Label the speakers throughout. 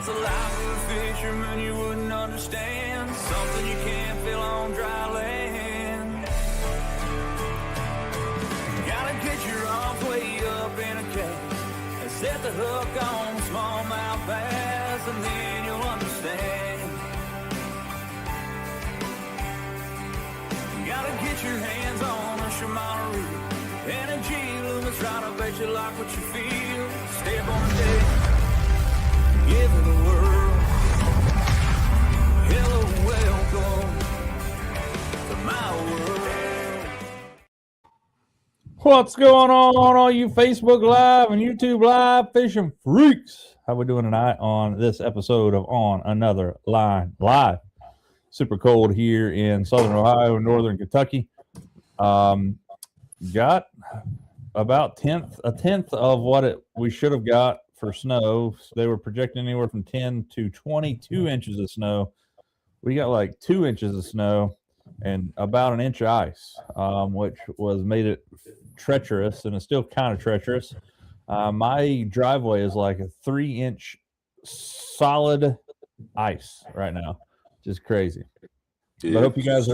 Speaker 1: It's a life of a fisherman you wouldn't understand. Something you can't feel on dry land. You gotta get your arms way up in a cage and set the hook on smallmouth bass, and then you'll understand. You gotta get your hands on a Shimano reel and a G-Loomis rod. I bet you like what you feel. Step on a deck, give it the world. Hello, welcome to my world.
Speaker 2: What's going on, all you Facebook Live and YouTube Live fishing freaks? How we doing tonight on this episode of On Another Line Live? Super cold here in Southern Ohio and Northern Kentucky. Got about a tenth of what we should have got for snow. They were projecting anywhere from 10 to 22 inches of snow. We got like 2 inches of snow and about an inch of ice, which made it treacherous, and it's still kind of treacherous. My driveway is like a 3-inch solid ice right now. Just crazy. But I hope you guys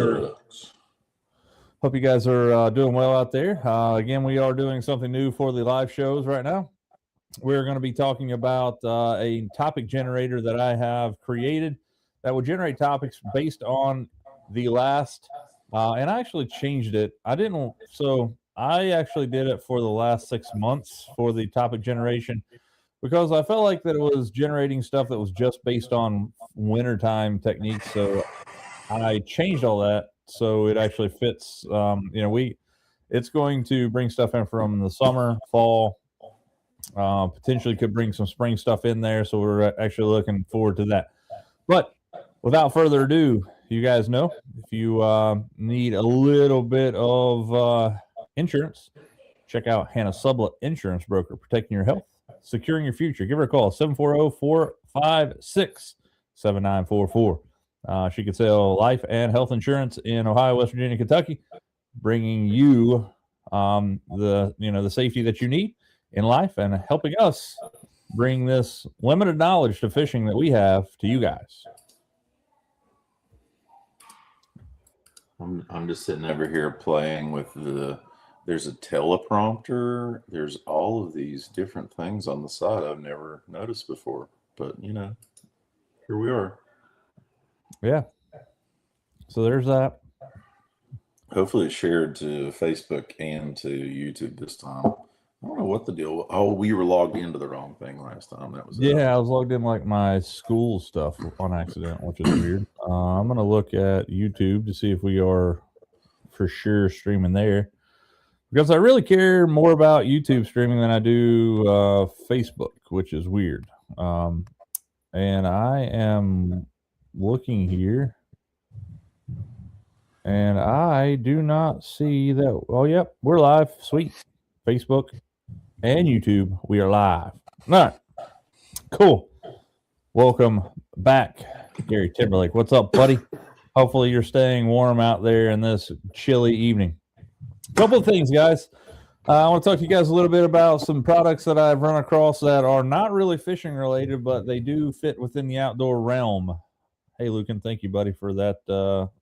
Speaker 2: are doing well out there. Again, we are doing something new for the live shows right now. We're going to be talking about a topic generator that I have created that will generate topics based on the last, and I actually changed it. I actually did it for the last 6 months for the topic generation, because I felt like that it was generating stuff that was just based on wintertime techniques. So I changed all that so it actually fits. It's going to bring stuff in from the summer, fall, potentially could bring some spring stuff in there. So we're actually looking forward to that. But without further ado, you guys know, if you need a little bit of insurance, check out Hannah Sublett Insurance Broker, protecting your health, securing your future. Give her a call, 740-456-7944. She could sell life and health insurance in Ohio, West Virginia, Kentucky, bringing you the safety that you need in life and helping us bring this limited knowledge to fishing that we have to you guys.
Speaker 3: I'm just sitting over here playing with there's a teleprompter. There's all of these different things on the side I've never noticed before. But, here we are.
Speaker 2: Yeah. So there's that.
Speaker 3: Hopefully it's shared to Facebook and to YouTube this time. I don't know what the deal was. Oh, we were logged into the wrong thing last time. That was it.
Speaker 2: I was logged in like my school stuff on accident, which is weird. I'm going to look at YouTube to see if we are for sure streaming there, because I really care more about YouTube streaming than I do Facebook, which is weird. And I am looking here, and I do not see that. Oh, yep, we're live. Sweet. Facebook and YouTube, we are live. All right, cool. Welcome back, Gary Timberlake. What's up, buddy? Hopefully you're staying warm out there in this chilly evening. A couple of things, guys. I want to talk to you guys a little bit about some products that I've run across that are not really fishing related, but they do fit within the outdoor realm. Hey, Lucan, thank you, buddy, for that,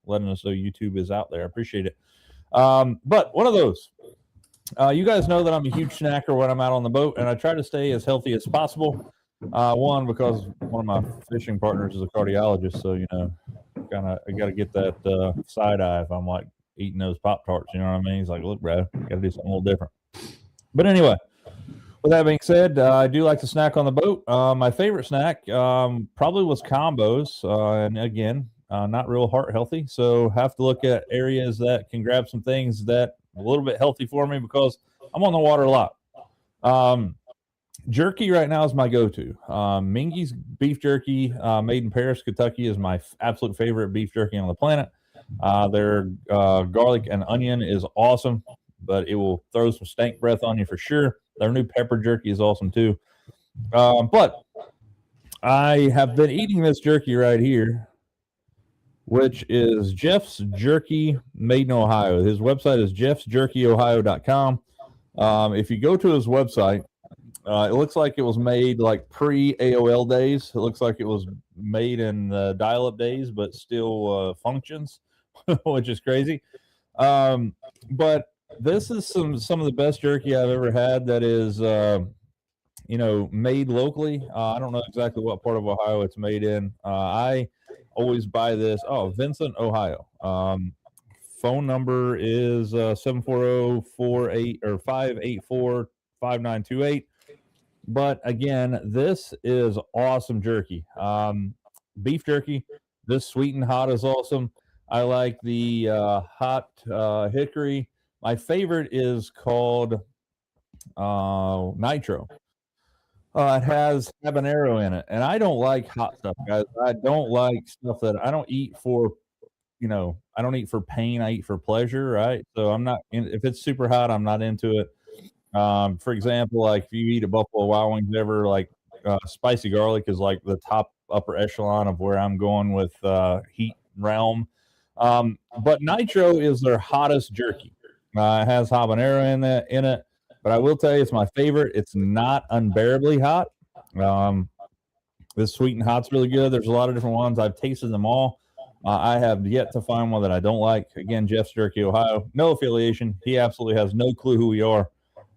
Speaker 2: letting us know YouTube is out there. I appreciate it. But one of those, you guys know that I'm a huge snacker when I'm out on the boat, and I try to stay as healthy as possible. One, because one of my fishing partners is a cardiologist, so, I got to get that side eye if I'm like eating those Pop-Tarts, you know what I mean? He's like, look, bro, got to do something a little different. But anyway, with that being said, I do like to snack on the boat. My favorite snack probably was combos, and again, not real heart healthy, so have to look at areas that can grab some things that are a little bit healthy for me, because I'm on the water a lot. Jerky right now is my go-to. Mingy's beef jerky, made in Paris, Kentucky, is my absolute favorite beef jerky on the planet. Their garlic and onion is awesome, but it will throw some stank breath on you for sure. Their new pepper jerky is awesome too. But I have been eating this jerky right here, which is Jeff's Jerky, made in Ohio. His website is jeffsjerkyohio.com. If you go to his website, It looks like it was made like pre AOL days. It looks like it was made in the dial-up days, but still functions, which is crazy. But this is some of the best jerky I've ever had. That is, made locally. I don't know exactly what part of Ohio it's made in. I always buy this. Oh, Vincent, Ohio. Phone number is 740-584-5928. But again, this is awesome jerky. Beef jerky. This sweet and hot is awesome. I like the hot hickory. My favorite is called Nitro. It has habanero in it, and I don't like hot stuff, guys. I don't like stuff that I don't eat for. I don't eat for pain. I eat for pleasure, right? So I'm not. If it's super hot, I'm not into it. For example, like if you eat a Buffalo Wild Wings ever, like spicy garlic is like the top upper echelon of where I'm going with heat realm. But Nitro is their hottest jerky. It has habanero in it, but I will tell you it's my favorite. It's not unbearably hot. This sweet and hot's really good. There's a lot of different ones. I've tasted them all. I have yet to find one that I don't like. Again, Jeff's Jerky, Ohio. No affiliation. He absolutely has no clue who we are.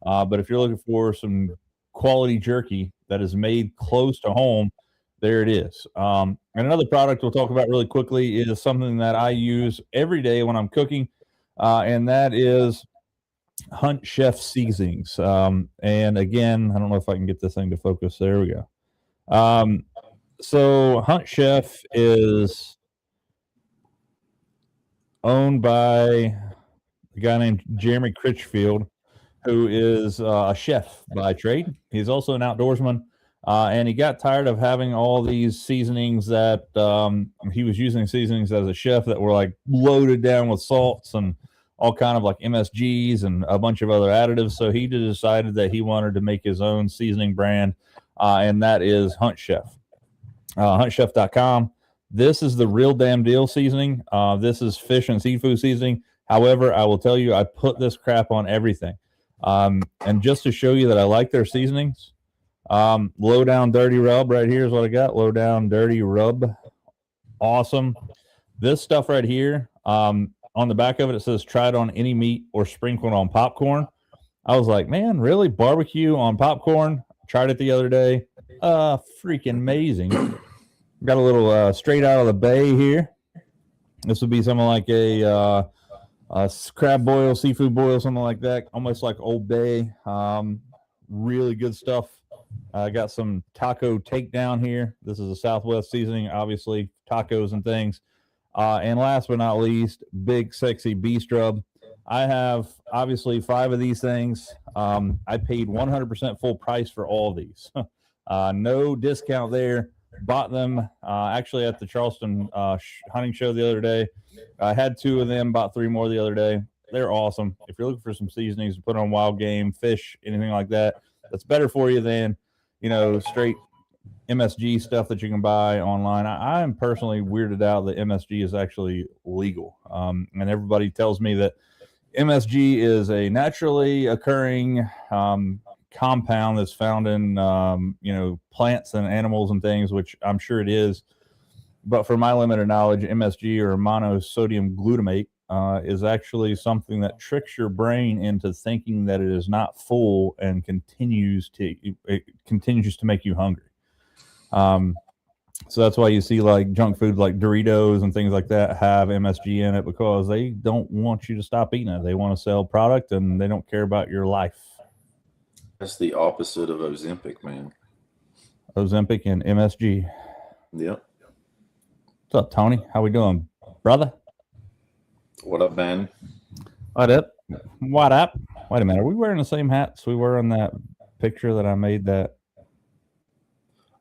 Speaker 2: But if you're looking for some quality jerky that is made close to home, there it is. And another product we'll talk about really quickly is something that I use every day when I'm cooking, and that is Hunt Chef Seasonings. And again, I don't know if I can get this thing to focus. There we go. So Hunt Chef is owned by a guy named Jeremy Critchfield, who is a chef by trade. He's also an outdoorsman, and he got tired of having all these seasonings that he was using seasonings as a chef that were like loaded down with salts and all kind of like MSGs and a bunch of other additives. So he decided that he wanted to make his own seasoning brand, and that is Hunt Chef. HuntChef.com. This is the real damn deal seasoning. This is fish and seafood seasoning. However, I will tell you, I put this crap on everything. And just to show you that I like their seasonings, Low Down Dirty Rub right here is what I got. Low Down Dirty Rub. Awesome. This stuff right here, on the back of it, it says try it on any meat or sprinkle it on popcorn. I was like, man, really? Barbecue on popcorn? Tried it the other day. Freaking amazing. Got a little straight out of the bay here. This would be something like a crab boil, seafood boil, something like that. Almost like Old Bay. Really good stuff. I got some taco takedown here. This is a Southwest seasoning, obviously, tacos and things. And last but not least, Big Sexy Beast Rub. I have, obviously, 5 of these things. I paid 100% full price for all of these. No discount there. Bought them actually at the Charleston hunting show the other day. I had 2 of them, bought 3 more the other day. They're awesome. If you're looking for some seasonings to put on wild game, fish, anything like that, that's better for you than, straight MSG stuff that you can buy online. I am personally weirded out that MSG is actually legal. And everybody tells me that MSG is a naturally occurring compound that's found in plants and animals and things, which I'm sure it is, but from my limited knowledge, MSG or monosodium glutamate is actually something that tricks your brain into thinking that it is not full and continues to make you hungry. So that's why you see like junk food like Doritos and things like that have MSG in it, because they don't want you to stop eating it. They want to sell product and they don't care about your life.
Speaker 3: That's the opposite of Ozempic, man.
Speaker 2: Ozempic and MSG.
Speaker 3: Yep.
Speaker 2: What's up, Tony? How we doing, brother?
Speaker 3: What up, man?
Speaker 2: What up? What up? Wait a minute. Are we wearing the same hats we were in that picture that I made that?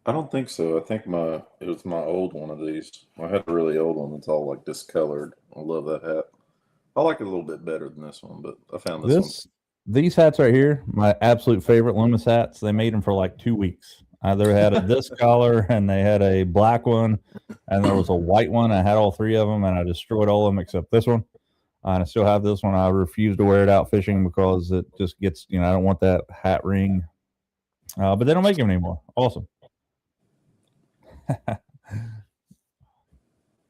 Speaker 3: I don't think so. I think it was my old one of these. I had a really old one that's all like discolored. I love that hat. I like it a little bit better than this one, but I found this one.
Speaker 2: These hats right here, my absolute favorite Loomis hats. They made them for like 2 weeks. They had this color, and they had a black one, and there was a white one. I had all 3 of them, and I destroyed all of them except this one. And I still have this one. I refuse to wear it out fishing because it just gets, I don't want that hat ring but they don't make them anymore. Awesome.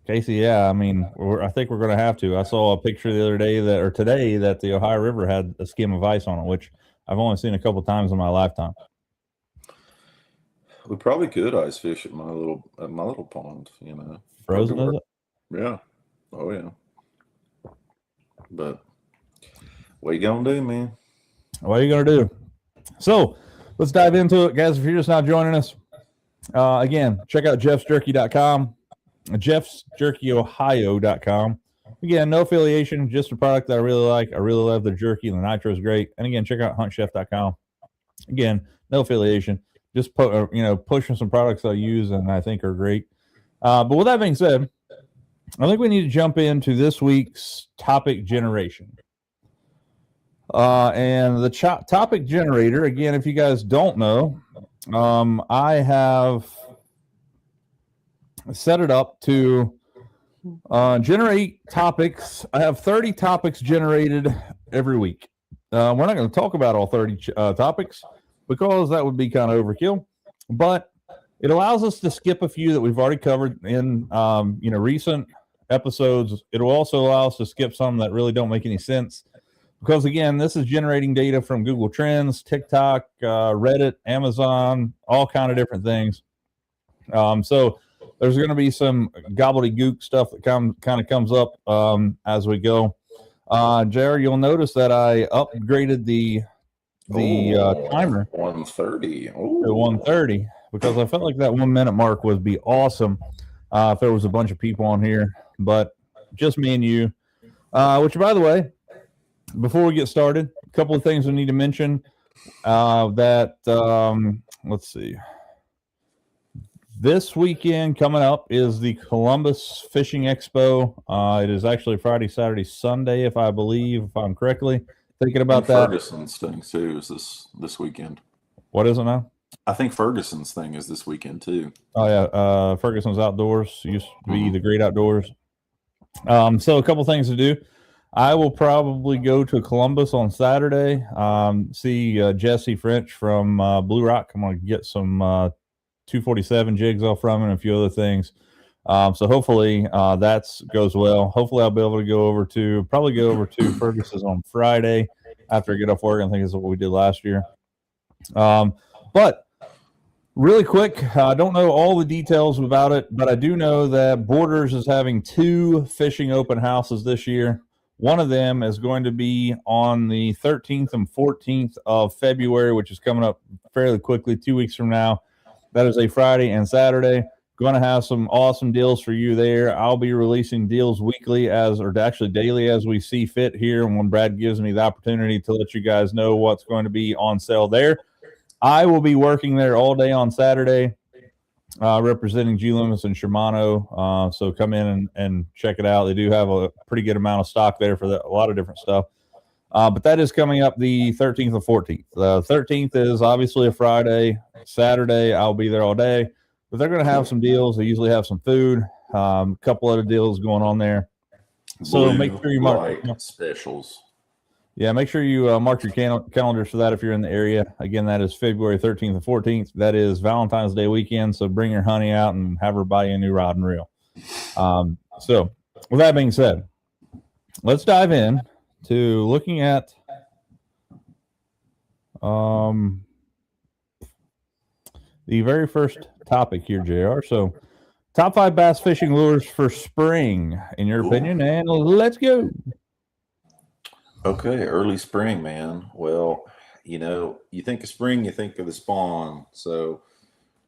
Speaker 2: Casey, yeah, I mean, I think we're going to have to. I saw a picture the other day today that the Ohio River had a skim of ice on it, which I've only seen a couple times in my lifetime.
Speaker 3: We probably could ice fish at my little pond,
Speaker 2: Frozen, is it?
Speaker 3: Yeah. Oh yeah. But what you gonna do, man?
Speaker 2: What are you gonna do? So let's dive into it, guys. If you're just now joining us, again, check out jeffsjerky.com, jeffsjerkyohio.com. Again, no affiliation, just a product that I really like. I really love the jerky, and the nitro is great. And again, check out huntchef.com. Again, no affiliation, just pushing some products I use and I think are great. But with that being said, I think we need to jump into this week's topic generation. And the topic generator, again, if you guys don't know, I have set it up to generate topics. I have 30 topics generated every week. We're not going to talk about all 30 topics because that would be kind of overkill, but it allows us to skip a few that we've already covered in recent episodes. It will also allow us to skip some that really don't make any sense because, again, this is generating data from Google Trends, TikTok, Reddit, Amazon, all kind of different things. So there's going to be some gobbledygook stuff that kind of comes up as we go. Jared, you'll notice that I upgraded the timer
Speaker 3: 130
Speaker 2: to 130 because I felt like that 1 minute mark would be awesome if there was a bunch of people on here, but just me and you. Which, by the way, before we get started, a couple of things we need to mention. Let's see. This weekend coming up is the Columbus Fishing Expo. It is actually Friday, Saturday, Sunday, if I'm correctly thinking about that.
Speaker 3: Ferguson's thing too is this weekend.
Speaker 2: What is it now?
Speaker 3: I think Ferguson's thing is this weekend too.
Speaker 2: Oh yeah, Ferguson's Outdoors used to be the Great Outdoors. So a couple things to do. I will probably go to Columbus on Saturday. See Jesse French from Blue Rock. I'm gonna get some 247 jigs off from him and a few other things. So hopefully that goes well. Hopefully I'll be able to go over to Ferguson's on Friday after I get off work. I think is what we did last year. But really quick, I don't know all the details about it, but I do know that Borders is having 2 fishing open houses this year. One of them is going to be on the 13th and 14th of February, which is coming up fairly quickly, 2 weeks from now. That is a Friday and Saturday. Going to have some awesome deals for you there. I'll be releasing deals weekly daily as we see fit here. And when Brad gives me the opportunity to let you guys know what's going to be on sale there. I will be working there all day on Saturday, representing G Loomis and Shimano. So come in and check it out. They do have a pretty good amount of stock there for a lot of different stuff. But that is coming up the 13th and 14th. The 13th is obviously a Friday. Saturday, I'll be there all day. But they're going to have some deals. They usually have some food, a couple other deals going on there. So make sure you mark
Speaker 3: specials.
Speaker 2: Yeah, make sure you mark your calendars for that if you're in the area. Again, that is February 13th and 14th. That is Valentine's Day weekend, so bring your honey out and have her buy you a new rod and reel. So with that being said, let's dive in to looking at the very first topic here, JR. So top 5 bass fishing lures for spring, in your opinion, and let's go.
Speaker 3: Okay, early spring, man. Well, you think of spring, you think of the spawn. So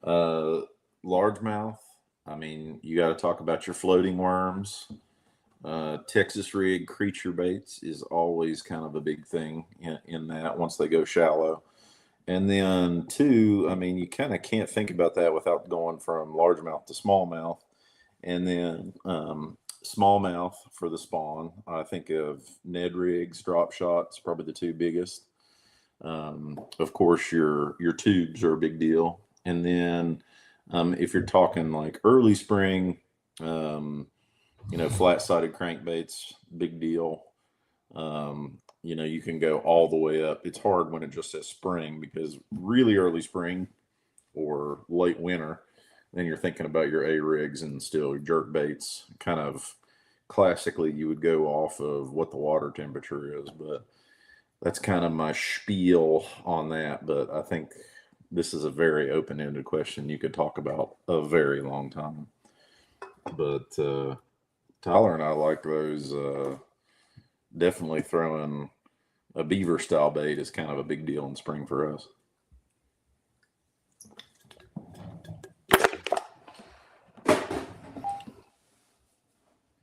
Speaker 3: largemouth, I mean, you got to talk about your floating worms. Texas rig creature baits is always kind of a big thing in that once they go shallow. And then 2, I mean, you kind of can't think about that without going from largemouth to smallmouth. And then smallmouth for the spawn. I think of Ned rigs, drop shots, probably the 2 biggest. Of course, your tubes are a big deal. And then if you're talking like early spring, flat-sided crankbaits, big deal. you can go all the way up. It's hard when it just says spring, because really early spring or late winter, then you're thinking about your A rigs and still jerk baits. Kind of classically, you would go off of what the water temperature is, but that's kind of my spiel on that. But I think this is a very open-ended question you could talk about a very long time. But Tyler and I like those. Definitely throwing a beaver style bait is kind of a big deal in spring for us.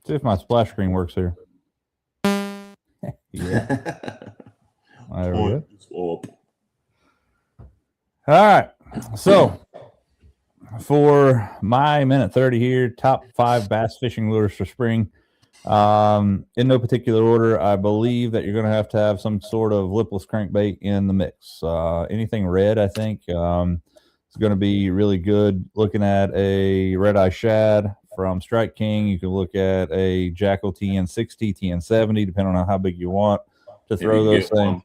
Speaker 2: See if my splash screen works here. Yeah. There we go. All right. So for my minute 30 here, top 5 bass fishing lures for spring. In no particular order, I believe that you're going to have some sort of lipless crankbait in the mix. Anything red, I think, is going to be really good. Looking at a red eye shad from Strike King. You can look at a Jackal TN60, TN70, depending on how big you want to throw those things.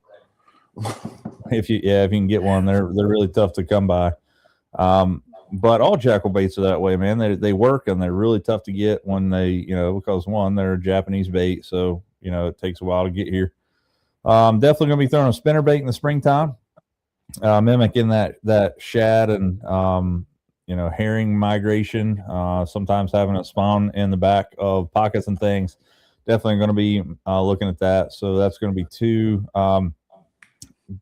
Speaker 2: If you can get one, they're really tough to come by. But all Jackal baits are that way, man. They work, and they're really tough to get when they, because one, they're a Japanese bait, so it takes a while to get here. Definitely gonna be throwing a spinner bait in the springtime, mimicking that shad and herring migration. Sometimes having a spawn in the back of pockets and things. Definitely going to be looking at that. So that's going to be 2.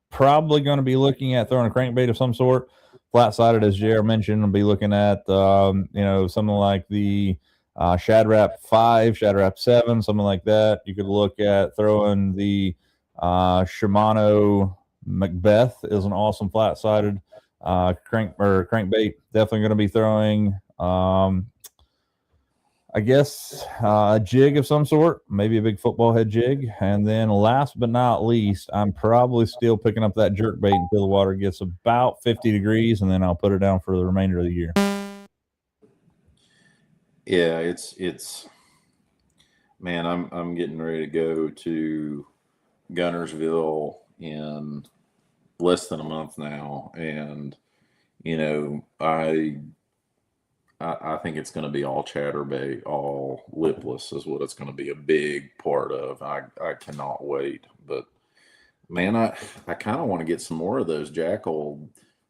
Speaker 2: Probably going to be looking at throwing a crankbait of some sort. Flat-sided, as JR mentioned, I'll be looking at, something like the Shad Rap 5, Shad Rap 7, something like that. You could look at throwing the Shimano Macbeth is an awesome flat-sided crankbait. Definitely going to be throwing, I guess, a jig of some sort, maybe a big football head jig. And then last but not least, I'm probably still picking up that jerk bait until the water gets about 50 degrees, and then I'll put it down for the remainder of the year.
Speaker 3: Yeah, it's man, I'm getting ready to go to Gunnersville in less than a month now, and I think it's going to be all chatterbait, all lipless is what it's going to be a big part of. I cannot wait. But man, I kind of want to get some more of those Jackal.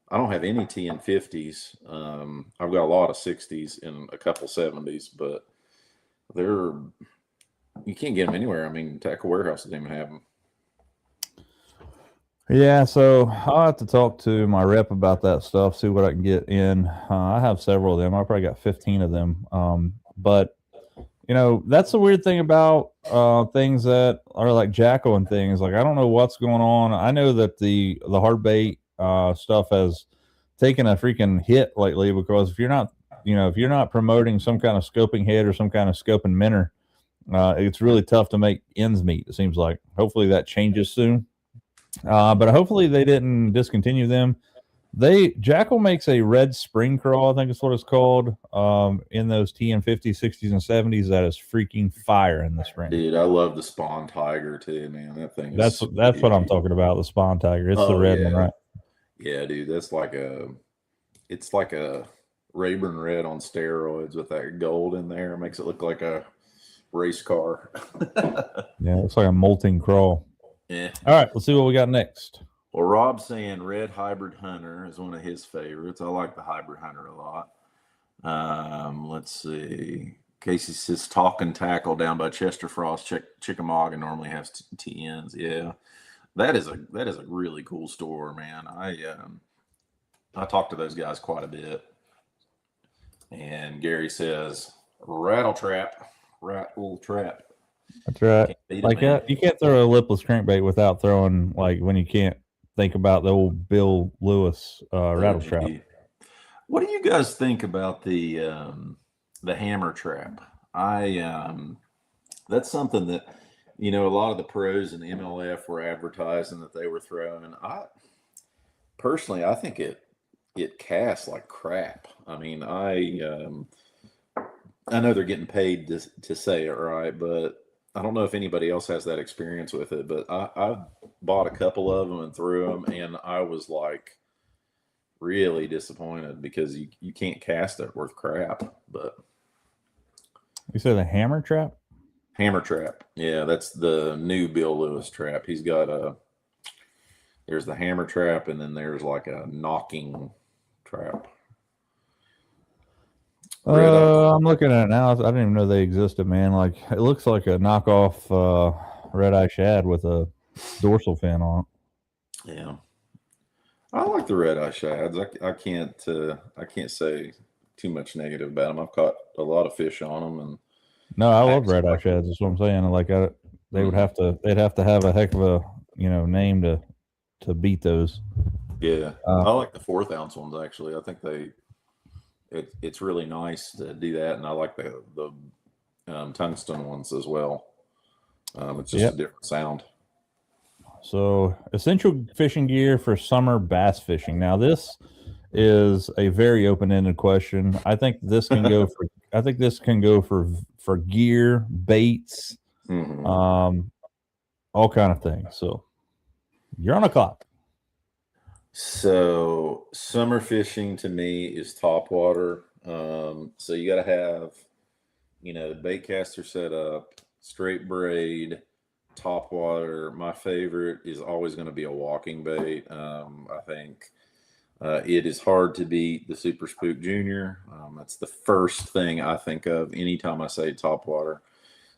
Speaker 3: I don't have any TN50s. I've got a lot of 60s and a couple 70s, but you can't get them anywhere. I mean, Tackle Warehouse doesn't even have them.
Speaker 2: Yeah, so I'll have to talk to my rep about that stuff, see what I can get in. I have several of them. I probably got 15 of them. But, that's the weird thing about things that are like Jackal and things. Like, I don't know what's going on. I know that the hard bait stuff has taken a freaking hit lately, because if you're not promoting some kind of scoping head or some kind of scoping minnow, it's really tough to make ends meet, it seems like. Hopefully that changes soon. But hopefully they didn't discontinue them. Jackal makes a red spring crawl, I think is what it's called, in those TN50s, 60s, and 70s. That is freaking fire in the spring.
Speaker 3: Dude, I love the Spawn Tiger too, man. That thing.
Speaker 2: That's what I'm talking about. The Spawn Tiger. It's the red one, right?
Speaker 3: Yeah, dude. It's like a Rayburn red on steroids with that gold in there. It makes it look like a race car.
Speaker 2: Yeah, it's like a molting crawl.
Speaker 3: Yeah.
Speaker 2: All right, let's see what we got next.
Speaker 3: Well, Rob's saying Red Hybrid Hunter is one of his favorites. I like the Hybrid Hunter a lot. Let's see. Casey says Talking Tackle down by Chester Frost. Chickamauga normally has TNs. Yeah, that is a really cool store, man. I talk to those guys quite a bit. And Gary says Rattle Trap.
Speaker 2: That's right. Like that, you can't throw a lipless crankbait without throwing, like, when you can't think about the old Bill Lewis rattle trap.
Speaker 3: What do you guys think about the hammer trap? That's something that a lot of the pros in the MLF were advertising that they were throwing. I think it casts like crap. I mean, I know they're getting paid to say it, right, but I don't know if anybody else has that experience with it, but I bought a couple of them and threw them, and I was like really disappointed because you can't cast it worth crap. But
Speaker 2: You said a hammer trap?
Speaker 3: hammer trap, yeah, that's the new Bill Lewis trap. He's got there's the hammer trap, and then there's like a knocking trap. Red eye.
Speaker 2: I'm looking at it now. I didn't even know they existed, man. Like it looks like a knockoff red eye shad with a dorsal fin on it.
Speaker 3: Yeah, I like the red eye shads. I can't say too much negative about them. I've caught a lot of fish on them, and
Speaker 2: No, I love
Speaker 3: actually,
Speaker 2: red eye shads. That's what I'm saying. Like they would have to, they'd have to have a heck of a name to beat those.
Speaker 3: yeah,
Speaker 2: Uh,
Speaker 3: I like the 4th ounce ones actually. I think it's really nice to do that, and I like the tungsten ones as well. It's just
Speaker 2: Yep.
Speaker 3: a different sound.
Speaker 2: So, essential fishing gear for summer bass fishing. Now, this is a very open-ended question. I think this can go for. I think this can go for gear, baits,
Speaker 3: Mhm.
Speaker 2: all kind of things. So, you're on a clock.
Speaker 3: So summer fishing to me is top water. So you got to have, the bait caster set up, straight braid, top water. My favorite is always going to be a walking bait. I think it is hard to beat the Super Spook Junior. That's the first thing I think of anytime I say top water.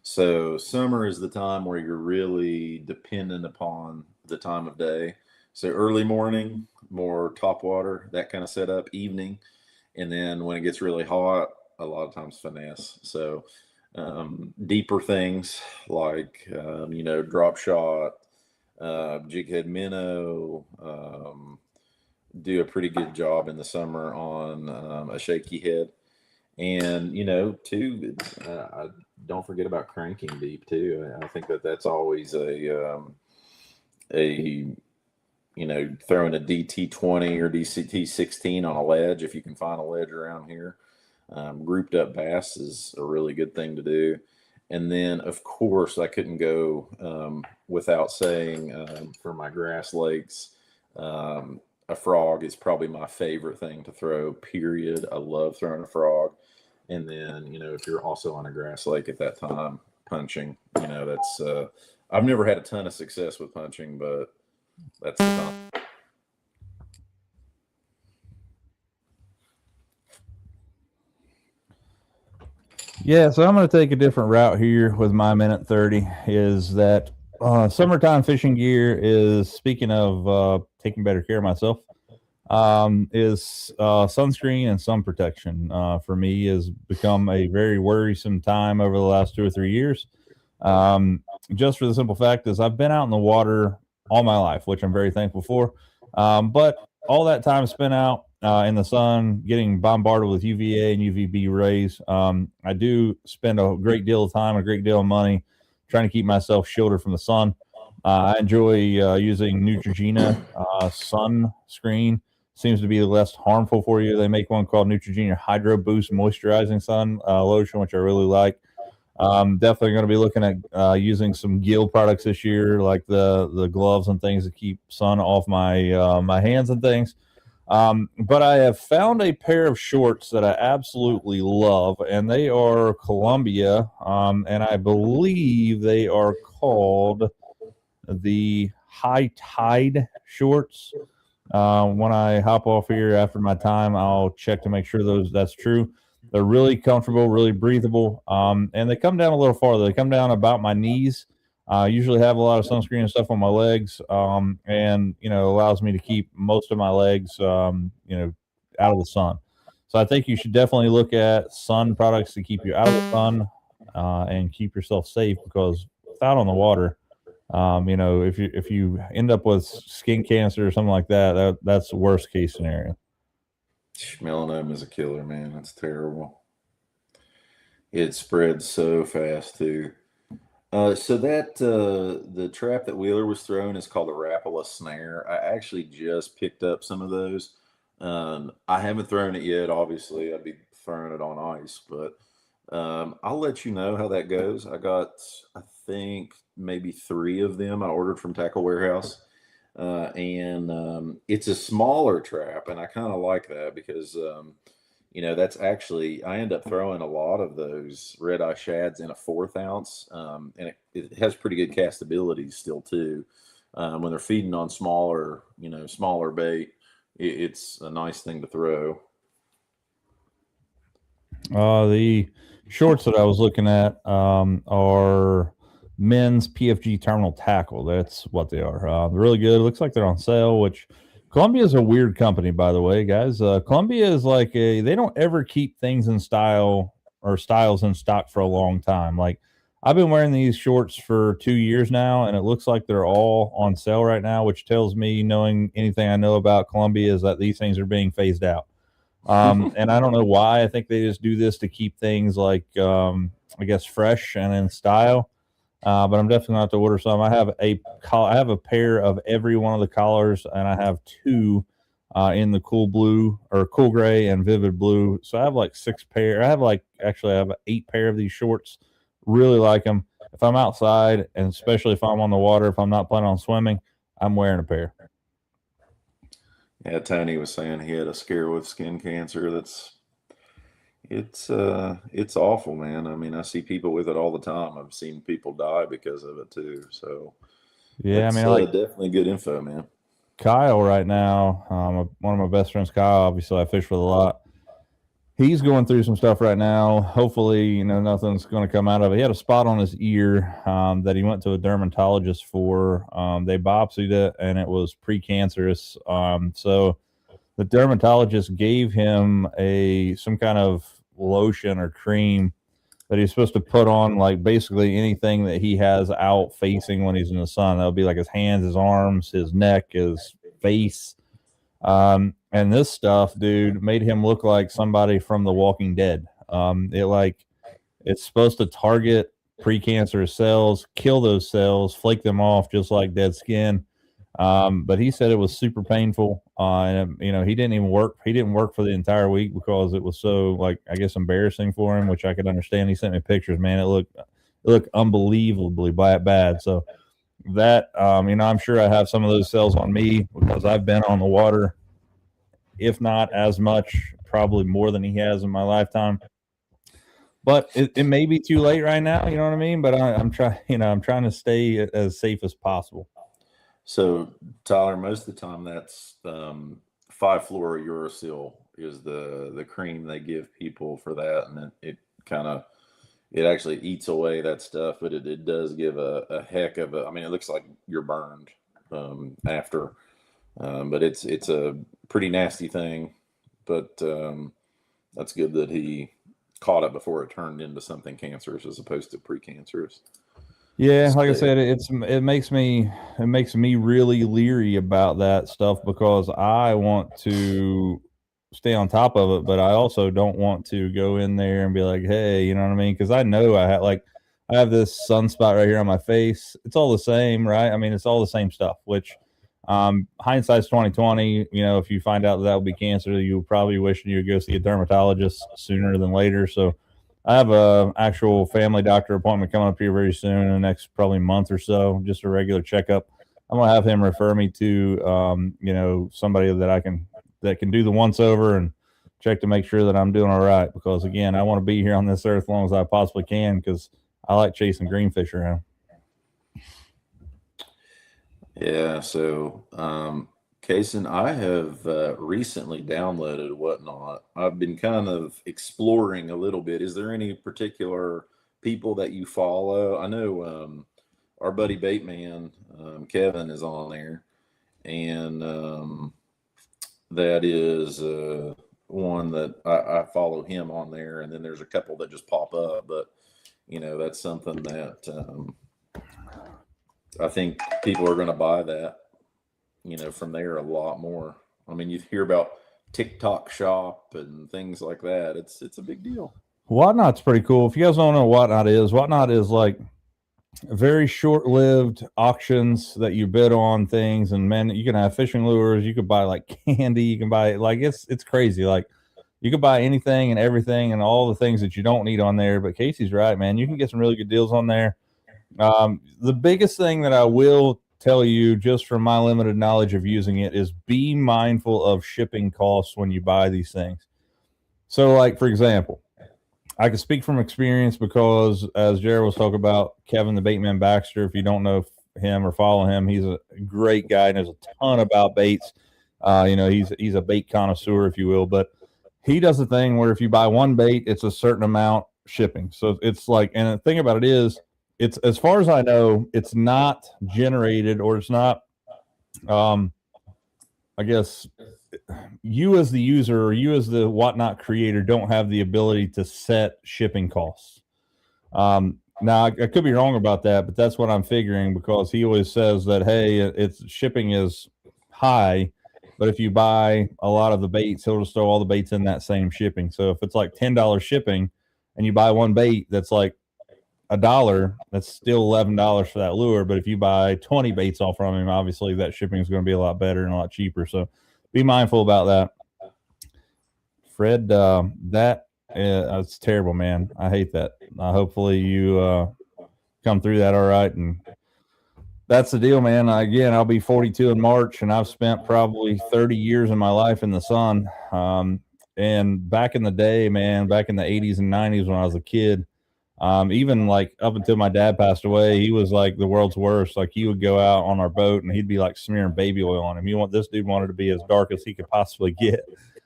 Speaker 3: So summer is the time where you're really dependent upon the time of day. So early morning, more top water, that kind of setup, evening. And then when it gets really hot, a lot of times finesse. So deeper things like, drop shot, jig head minnow, do a pretty good job in the summer on a shaky head. And, too, don't forget about cranking deep too. I think that's always throwing a DT20 or DCT16 on a ledge, if you can find a ledge around here. Grouped up bass is a really good thing to do. And then, of course, I couldn't go without saying for my grass lakes, a frog is probably my favorite thing to throw, period. I love throwing a frog. And then, if you're also on a grass lake at that time, punching, that's, I've never had a ton of success with punching, but that's the time.
Speaker 2: Yeah, so I'm going to take a different route here with my minute 30. Is that summertime fishing gear is, speaking of taking better care of myself, is sunscreen and sun protection. For me, has become a very worrisome time over the last 2 or 3 years. Just for the simple fact is I've been out in the water all my life, which I'm very thankful for. But all that time spent out in the sun, getting bombarded with UVA and UVB rays, I do spend a great deal of time, a great deal of money trying to keep myself shielded from the sun. I enjoy using Neutrogena sunscreen. Seems to be less harmful for you. They make one called Neutrogena Hydro Boost Moisturizing Sun Lotion, which I really like. Definitely going to be looking at using some Gill products this year, like the gloves and things to keep sun off my my hands and things. But I have found a pair of shorts that I absolutely love, and they are Columbia, and I believe they are called the High Tide shorts. When I hop off here after my time, I'll check to make sure that's true. They're really comfortable, really breathable, and they come down a little farther. They come down about my knees. Usually have a lot of sunscreen and stuff on my legs, and allows me to keep most of my legs, out of the sun. So I think you should definitely look at sun products to keep you out of the sun and keep yourself safe, because without on the water, if you end up with skin cancer or something like that's the worst case scenario.
Speaker 3: Melanoma is a killer, man. That's terrible. It spreads so fast too. So that the trap that Wheeler was throwing is called a Rapala snare. I actually just picked up some of those. I haven't thrown it yet. Obviously, I'd be throwing it on ice, but I'll let you know how that goes. I got, I think, maybe 3 of them I ordered from Tackle Warehouse. And it's a smaller trap, and I kind of like that because that's actually I end up throwing a lot of those red eye shads in a 1/4 ounce, and it has pretty good castability still too. When they're feeding on smaller bait, it's a nice thing to throw.
Speaker 2: The shorts that I was looking at are men's PFG terminal tackle. That's what they are. They're really good. It looks like they're on sale, which Columbia is a weird company, by the way, guys. Columbia is like they don't ever keep things in style or styles in stock for a long time. Like I've been wearing these shorts for 2 years now, and it looks like they're all on sale right now, which tells me, knowing anything I know about Columbia, is that these things are being phased out. And I don't know why. I think they just do this to keep things like, I guess, fresh and in style. But I'm definitely going to have to order some. I have a pair of every one of the collars, and I have 2 in the cool blue or cool gray and vivid blue. So I have like 6 pair. I have 8 pair of these shorts. Really like them. If I'm outside, and especially if I'm on the water, if I'm not planning on swimming, I'm wearing a pair.
Speaker 3: Yeah, Tony was saying he had a scare with skin cancer. It's awful, man. I mean, I see people with it all the time. I've seen people die because of it too. So
Speaker 2: yeah, I mean,
Speaker 3: definitely good info, man.
Speaker 2: Kyle right now, one of my best friends, Kyle, obviously I fish with a lot. He's going through some stuff right now. Hopefully, nothing's going to come out of it. He had a spot on his ear that he went to a dermatologist for. They biopsied it, and it was precancerous. So the dermatologist gave him some kind of lotion or cream that he's supposed to put on, like basically anything that he has out facing when he's in the sun. That'll be like his hands, his arms, his neck, his face. And this stuff, dude, made him look like somebody from The Walking Dead. It's supposed to target precancerous cells, kill those cells, flake them off just like dead skin. But he said it was super painful. And he didn't work for the entire week because it was so, like, I guess, embarrassing for him, which I could understand. He sent me pictures, man. It looked unbelievably bad. So that, I'm sure I have some of those cells on me because I've been on the water, if not as much, probably more than he has in my lifetime. But it may be too late right now, you know what I mean? But I'm trying to stay as safe as possible.
Speaker 3: So, Tyler, most of the time that's 5-fluorouracil is the cream they give people for that, and it actually eats away that stuff, but it does give a heck of a. I mean, it looks like you're burned after, but it's a pretty nasty thing. But that's good that he caught it before it turned into something cancerous as opposed to precancerous.
Speaker 2: Yeah, like I said, it makes me really leery about that stuff because I want to stay on top of it, but I also don't want to go in there and be like, hey, you know what I mean? Because I know I have this sunspot right here on my face. It's all the same, right? I mean, it's all the same stuff. Which hindsight's 2020. If you find out that will be cancer, you'll probably wish you would go see a dermatologist sooner than later. So I have a actual family doctor appointment coming up here very soon in the next probably month or so, just a regular checkup. I'm gonna have him refer me to somebody that can do the once over and check to make sure that I'm doing all right. Because again, I want to be here on this earth as long as I possibly can because I like chasing greenfish around.
Speaker 3: Yeah. So, Kason, I have recently downloaded Whatnot. I've been kind of exploring a little bit. Is there any particular people that you follow? I know our buddy Baitman, Kevin, is on there, and that is one that I follow him on there. And then there's a couple that just pop up, but that's something that I think people are going to buy that. From there a lot more. I mean, you hear about TikTok Shop and things like that. It's a big deal.
Speaker 2: Whatnot's pretty cool. If you guys don't know what Whatnot is like very short-lived auctions that you bid on things, and man, you can have fishing lures. You could buy like candy. You can buy it's crazy. Like You can buy anything and everything and all the things that you don't need on there. But Casey's right, man. You can get some really good deals on there. The biggest thing that I will tell you, just from my limited knowledge of using it, is be mindful of shipping costs when you buy these things. So, like, for example, I can speak from experience because, as Jared was talking about, Kevin the Baitman Baxter, if you don't know him or follow him, he's a great guy and knows a ton about baits. He's a bait connoisseur, if you will, but he does a thing where if you buy one bait, it's a certain amount shipping. So it's like, and the thing about it is, it's, as far as I know, it's not generated, or it's not, I guess you as the user or you as the Whatnot creator don't have the ability to set shipping costs. Now I could be wrong about that, but that's what I'm figuring, because he always says that, hey, it's shipping is high, but if you buy a lot of the baits, he'll just throw all the baits in that same shipping. So if it's like $10 shipping and you buy one bait that's like $1, that's still $11 for that lure. But if you buy 20 baits off from him, obviously that shipping is going to be a lot better and a lot cheaper. So be mindful about that. Fred, it's terrible, man. I hate that. Hopefully you come through that all right. And that's the deal, man. Again, I'll be 42 in March, and I've spent probably 30 years of my life in the sun. And back in the day, man, back in the 80s and 90s when I was a kid, even like up until my dad passed away, he was like the world's worst. Like, he would go out on our boat and he'd be like smearing baby oil on him. This dude wanted to be as dark as he could possibly get.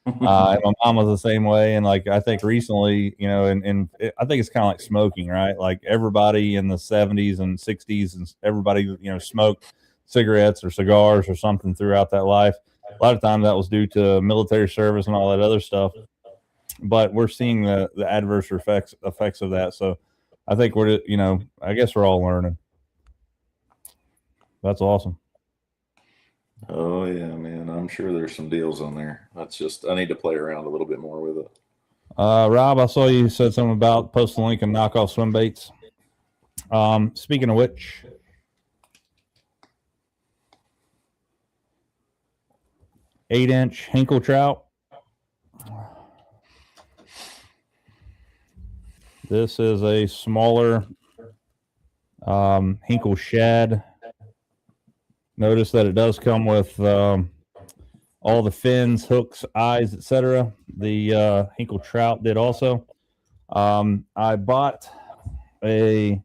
Speaker 2: And my mom was the same way. And like, I think recently, and I think it's kind of like smoking, right? Like, everybody in the 70s and 60s and everybody, smoked cigarettes or cigars or something throughout that life. A lot of times that was due to military service and all that other stuff. But we're seeing the adverse effects of that. So I think I guess we're all learning. That's awesome.
Speaker 3: Oh yeah, man. I'm sure there's some deals on there. That's just, I need to play around a little bit more with it.
Speaker 2: Rob, I saw you said something about post a link and knockoff swim baits. Speaking of which, eight-inch Hinkle trout. This is a smaller Hinkle shad. Notice that it does come with all the fins, hooks, eyes, etc. The Hinkle trout did also. I bought a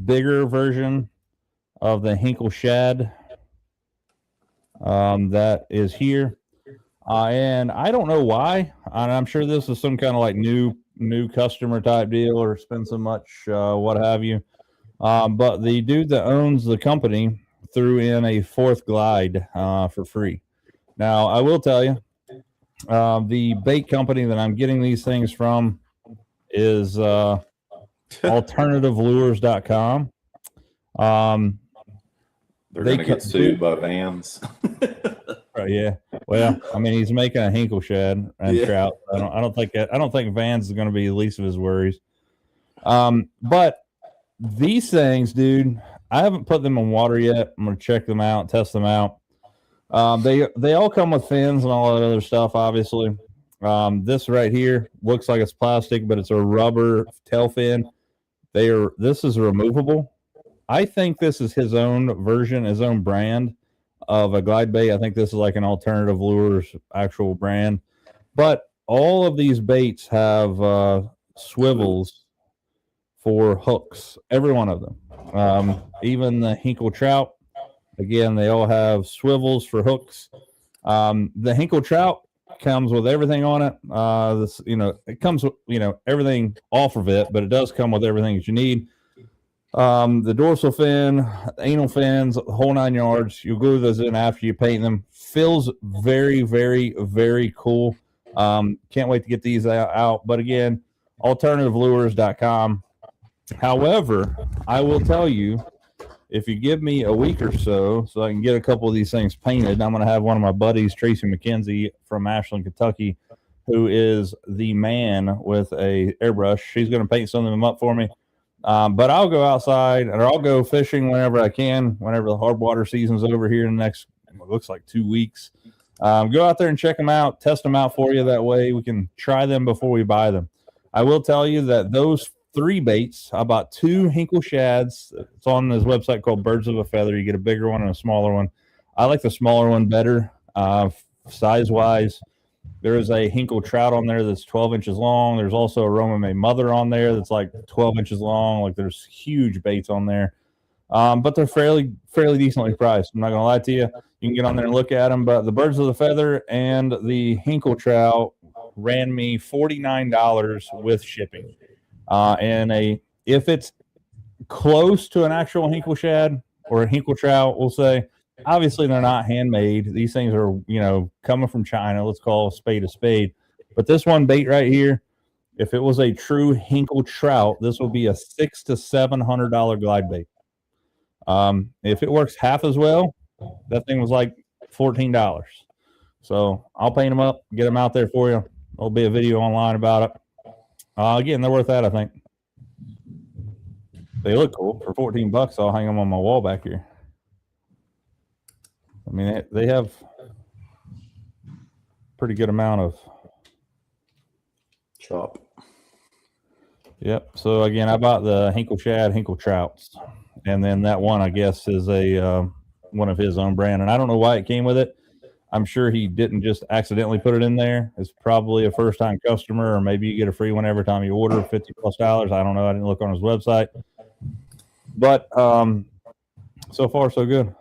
Speaker 2: bigger version of the Hinkle shad that is here. And I don't know why. And I'm sure this is some kind of like new customer type deal, or spend so much, what have you. But the dude that owns the company threw in a fourth glide for free. Now, I will tell you, the bait company that I'm getting these things from is alternativelures.com.
Speaker 3: They're going to get sued by Vans.
Speaker 2: Yeah. Well, I mean, he's making a Hinkle shad and trout. I don't think Vans is going to be the least of his worries. But these things, dude, I haven't put them in water yet. I'm going to check them out, test them out. They all come with fins and all that other stuff, obviously. This right here looks like it's plastic, but it's a rubber tail fin. This is removable. I think this is his own version, his own brand of a glide bait. I think this is like an Alternative Lures actual brand. But all of these baits have swivels for hooks, every one of them. Even the Hinkle trout, again, they all have swivels for hooks. The Hinkle trout comes with everything on it. It comes with, everything off of it, but it does come with everything that you need. The dorsal fin, anal fins, the whole 9 yards. You glue those in after you paint them. Feels very, very, very cool. Can't wait to get these out. But again, alternativelures.com. However, I will tell you, if you give me a week or so I can get a couple of these things painted, I'm going to have one of my buddies, Tracy McKenzie from Ashland, Kentucky, who is the man with a airbrush. She's going to paint some of them up for me. But I'll go outside, or I'll go fishing whenever I can, whenever the hard water season's over here in the next, it looks like 2 weeks. Go out there and check them out, test them out for you. That way we can try them before we buy them. I will tell you that those 3 baits, I bought 2 Hinkle shads. It's on this website called Birds of a Feather. You get a bigger one and a smaller one. I like the smaller one better, size-wise. There is a Hinkle trout on there that's 12 inches long. There's also a Roma May mother on there that's like 12 inches long. Like there's huge baits on there. But they're fairly decently priced. I'm not going to lie to you. You can get on there and look at them. But the Birds of the Feather and the Hinkle trout ran me $49 with shipping. And if it's close to an actual Hinkle shad or a Hinkle trout, we'll say, obviously they're not handmade. These things are, coming from China. Let's call a spade. But this one bait right here, if it was a true Hinkle trout, this would be a $600 to $700 glide bait. If it works half as well, that thing was like $14. So I'll paint them up, get them out there for you. There'll be a video online about it. Again, they're worth that, I think. They look cool. For $14, I'll hang them on my wall back here. I mean, they have pretty good amount of
Speaker 3: chop.
Speaker 2: Yep. So again, I bought the Hinkle shad, Hinkle trouts, and then that one I guess is a one of his own brand, and I don't know why it came with it. I'm sure he didn't just accidentally put it in there. It's probably a first-time customer, or maybe you get a free one every time you order $50+. I don't know. I didn't look on his website, but so far so good.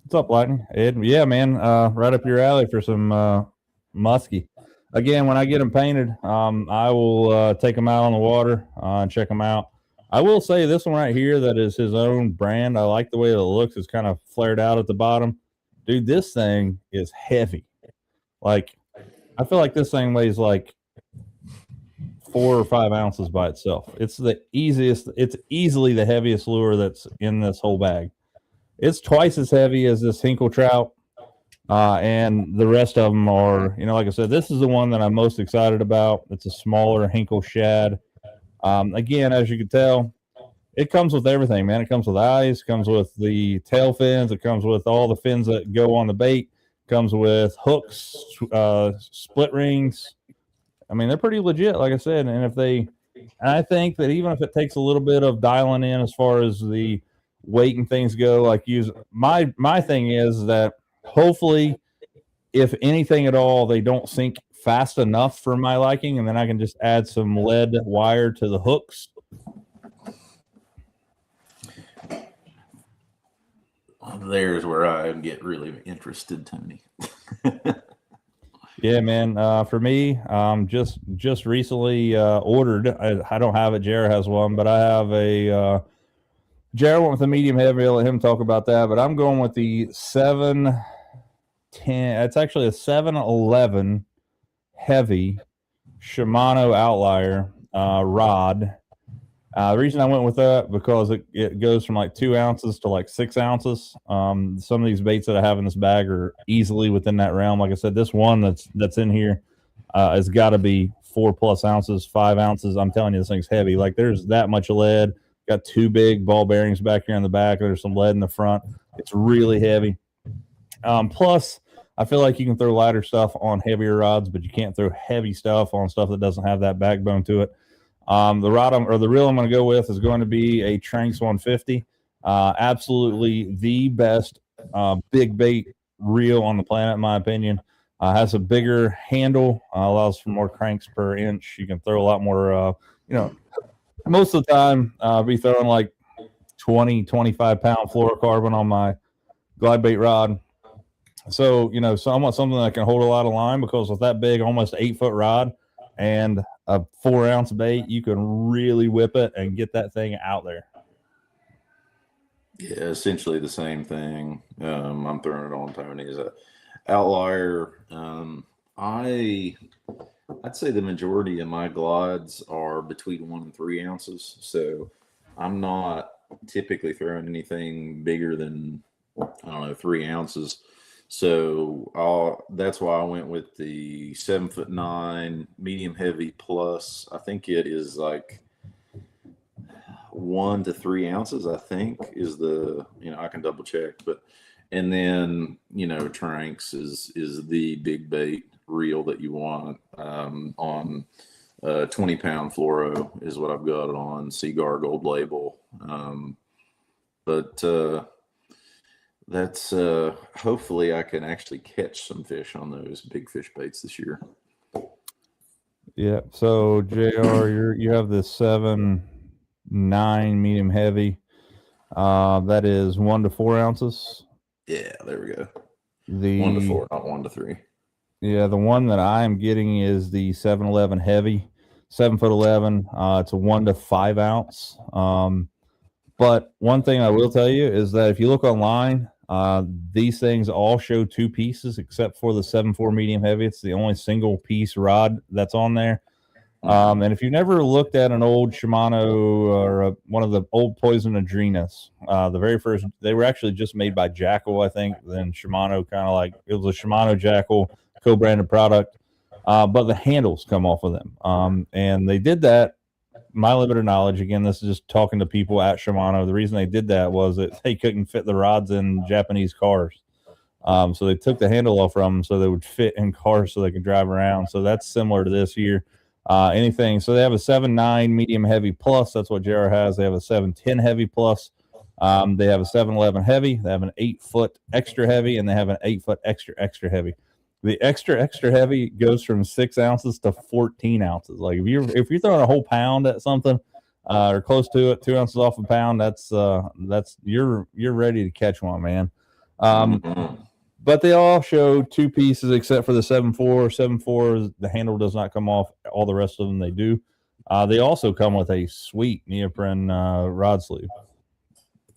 Speaker 2: What's up, Lightning? Ed? Yeah, man, right up your alley for some muskie. Again, when I get them painted, I will take them out on the water and check them out. I will say this one right here that is his own brand. I like the way it looks. It's kind of flared out at the bottom. Dude, this thing is heavy. Like, I feel like this thing weighs like 4 or 5 ounces by itself. It's easily the heaviest lure that's in this whole bag. It's twice as heavy as this Hinkle trout. And the rest of them are, like I said, this is the one that I'm most excited about. It's a smaller Hinkle shad. Again, as you can tell, it comes with everything, man. It comes with eyes, comes with the tail fins, it comes with all the fins that go on the bait, comes with hooks, split rings. I mean, they're pretty legit, like I said. And I think that even if it takes a little bit of dialing in as far as the weight and things go, like my thing is that hopefully, if anything at all, they don't sink fast enough for my liking, and then I can just add some lead wire to the hooks.
Speaker 3: There's where I get really interested, Tony.
Speaker 2: Yeah, man. For me, just recently ordered. I don't have it. Jared has one, but I have a. Jared went with the medium heavy. I'll let him talk about that. But I'm going with the 710. It's actually a 711 heavy Shimano Outlier rod. The reason I went with that because it goes from like 2 ounces to like 6 ounces. Some of these baits that I have in this bag are easily within that realm. Like I said, this one that's in here has got to be 4+ ounces, 5 ounces. I'm telling you, this thing's heavy. Like there's that much lead. Got 2 big ball bearings back here in the back. There's some lead in the front. It's really heavy. Plus, I feel like you can throw lighter stuff on heavier rods, but you can't throw heavy stuff on stuff that doesn't have that backbone to it. The reel I'm going to go with is going to be a Tranx 150. Absolutely the best big bait reel on the planet, in my opinion. Has a bigger handle, allows for more cranks per inch. You can throw a lot more, most of the time, I'll be throwing like 20, 25-pound fluorocarbon on my glide bait rod. So, so I want something that can hold a lot of line, because with that big, almost 8-foot rod and a 4-ounce bait, you can really whip it and get that thing out there.
Speaker 3: Yeah, essentially the same thing. I'm throwing it on Tony as a Outlier. I'd say the majority of my glides are between 1 and 3 ounces. So I'm not typically throwing anything bigger than, 3 ounces. So that's why I went with the 7'9" medium heavy plus. I think it is like 1 to 3 ounces, I think is the, I can double check, but And then, Tranks is the big bait reel that you want on 20-pound fluoro is what I've got on Seagar Gold Label. But that's hopefully I can actually catch some fish on those big fish baits this year.
Speaker 2: Yeah. So JR, you have this 7-9 medium heavy. That is 1 to 4 ounces.
Speaker 3: Yeah, there we go.
Speaker 2: The
Speaker 3: 1 to 4, not 1 to 3.
Speaker 2: Yeah, the one that I am getting is the 711 heavy, 7'11". It's a 1 to 5 ounce. But one thing I will tell you is that if you look online, these things all show 2 pieces except for the 7.4 medium heavy. It's the only single piece rod that's on there. And if you've never looked at an old Shimano or one of the old Poison Adrenas, the very first, they were actually just made by Jackal, I think. Then Shimano it was a Shimano Jackal co-branded product, but the handles come off of them. And they did that, my limited knowledge, again, this is just talking to people at Shimano. The reason they did that was that they couldn't fit the rods in Japanese cars. So they took the handle off from them so they would fit in cars so they could drive around. So that's similar to this here. Anything. So they have a 7.9 medium heavy plus. That's what JR has. They have a 7.10 heavy plus. They have a 7.11 heavy. They have an 8-foot extra heavy, and they have an 8-foot extra heavy. The extra extra-heavy goes from 6 ounces to 14 ounces. Like if you're throwing a whole pound at something, or close to it, 2 ounces off a pound, that's you're ready to catch one, man. But they all show 2 pieces except for the 7.4. 7.4, the handle does not come off. All the rest of them they do. They also come with a sweet neoprene rod sleeve.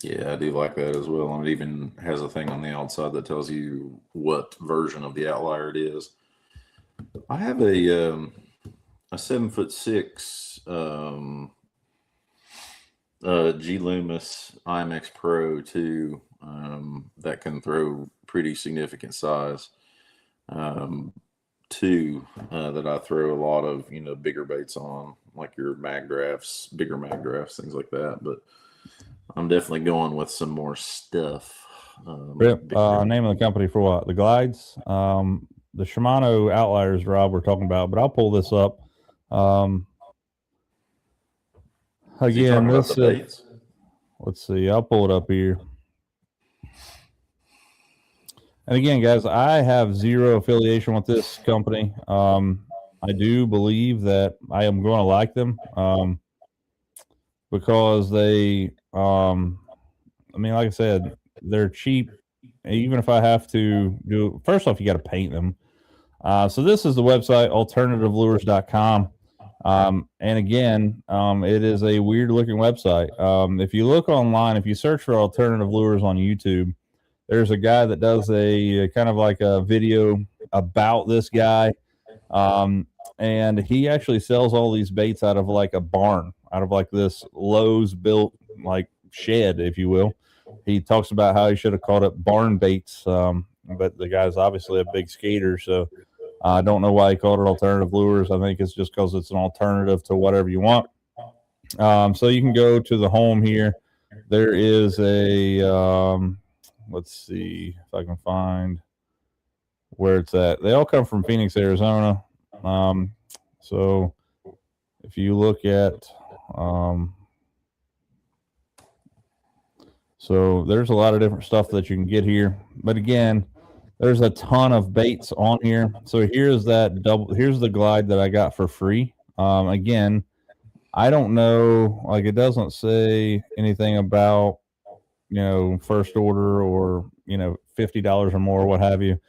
Speaker 3: Yeah, I do like that as well. And it even has a thing on the outside that tells you what version of the outlier it is. I have a 7'6" G Loomis IMX Pro 2 that can throw pretty significant size. 2 that I throw a lot of bigger baits on, like your mag drafts, bigger mag drafts, things like that. But I'm definitely going with some more stuff.
Speaker 2: Name of the company for what? The glides? The Shimano outliers, Rob, we're talking about, but I'll pull this up. Again, this let's see, I'll pull it up here. And again, guys, I have zero affiliation with this company. I do believe that I am going to like them because they, like I said, they're cheap. Even if I have to do, first off, you got to paint them. So this is the website, alternativelures.com. And again, it is a weird looking website. If you look online, if you search for alternative lures on YouTube, there's a guy that does a kind of like a video about this guy. And he actually sells all these baits out of like a barn, out of like this Lowe's built like shed, if you will. He talks about how he should have called it barn baits. But the guy's obviously a big skater, so I don't know why he called it alternative lures. I think it's just because it's an alternative to whatever you want. So you can go to the home here. There is a, let's see if I can find where it's at. They all come from Phoenix, Arizona. So if you look at, so there's a lot of different stuff that you can get here. But again, there's a ton of baits on here. So here's here's the glide that I got for free. Again, I don't know, like it doesn't say anything about, first order or, $50 or more, what have you.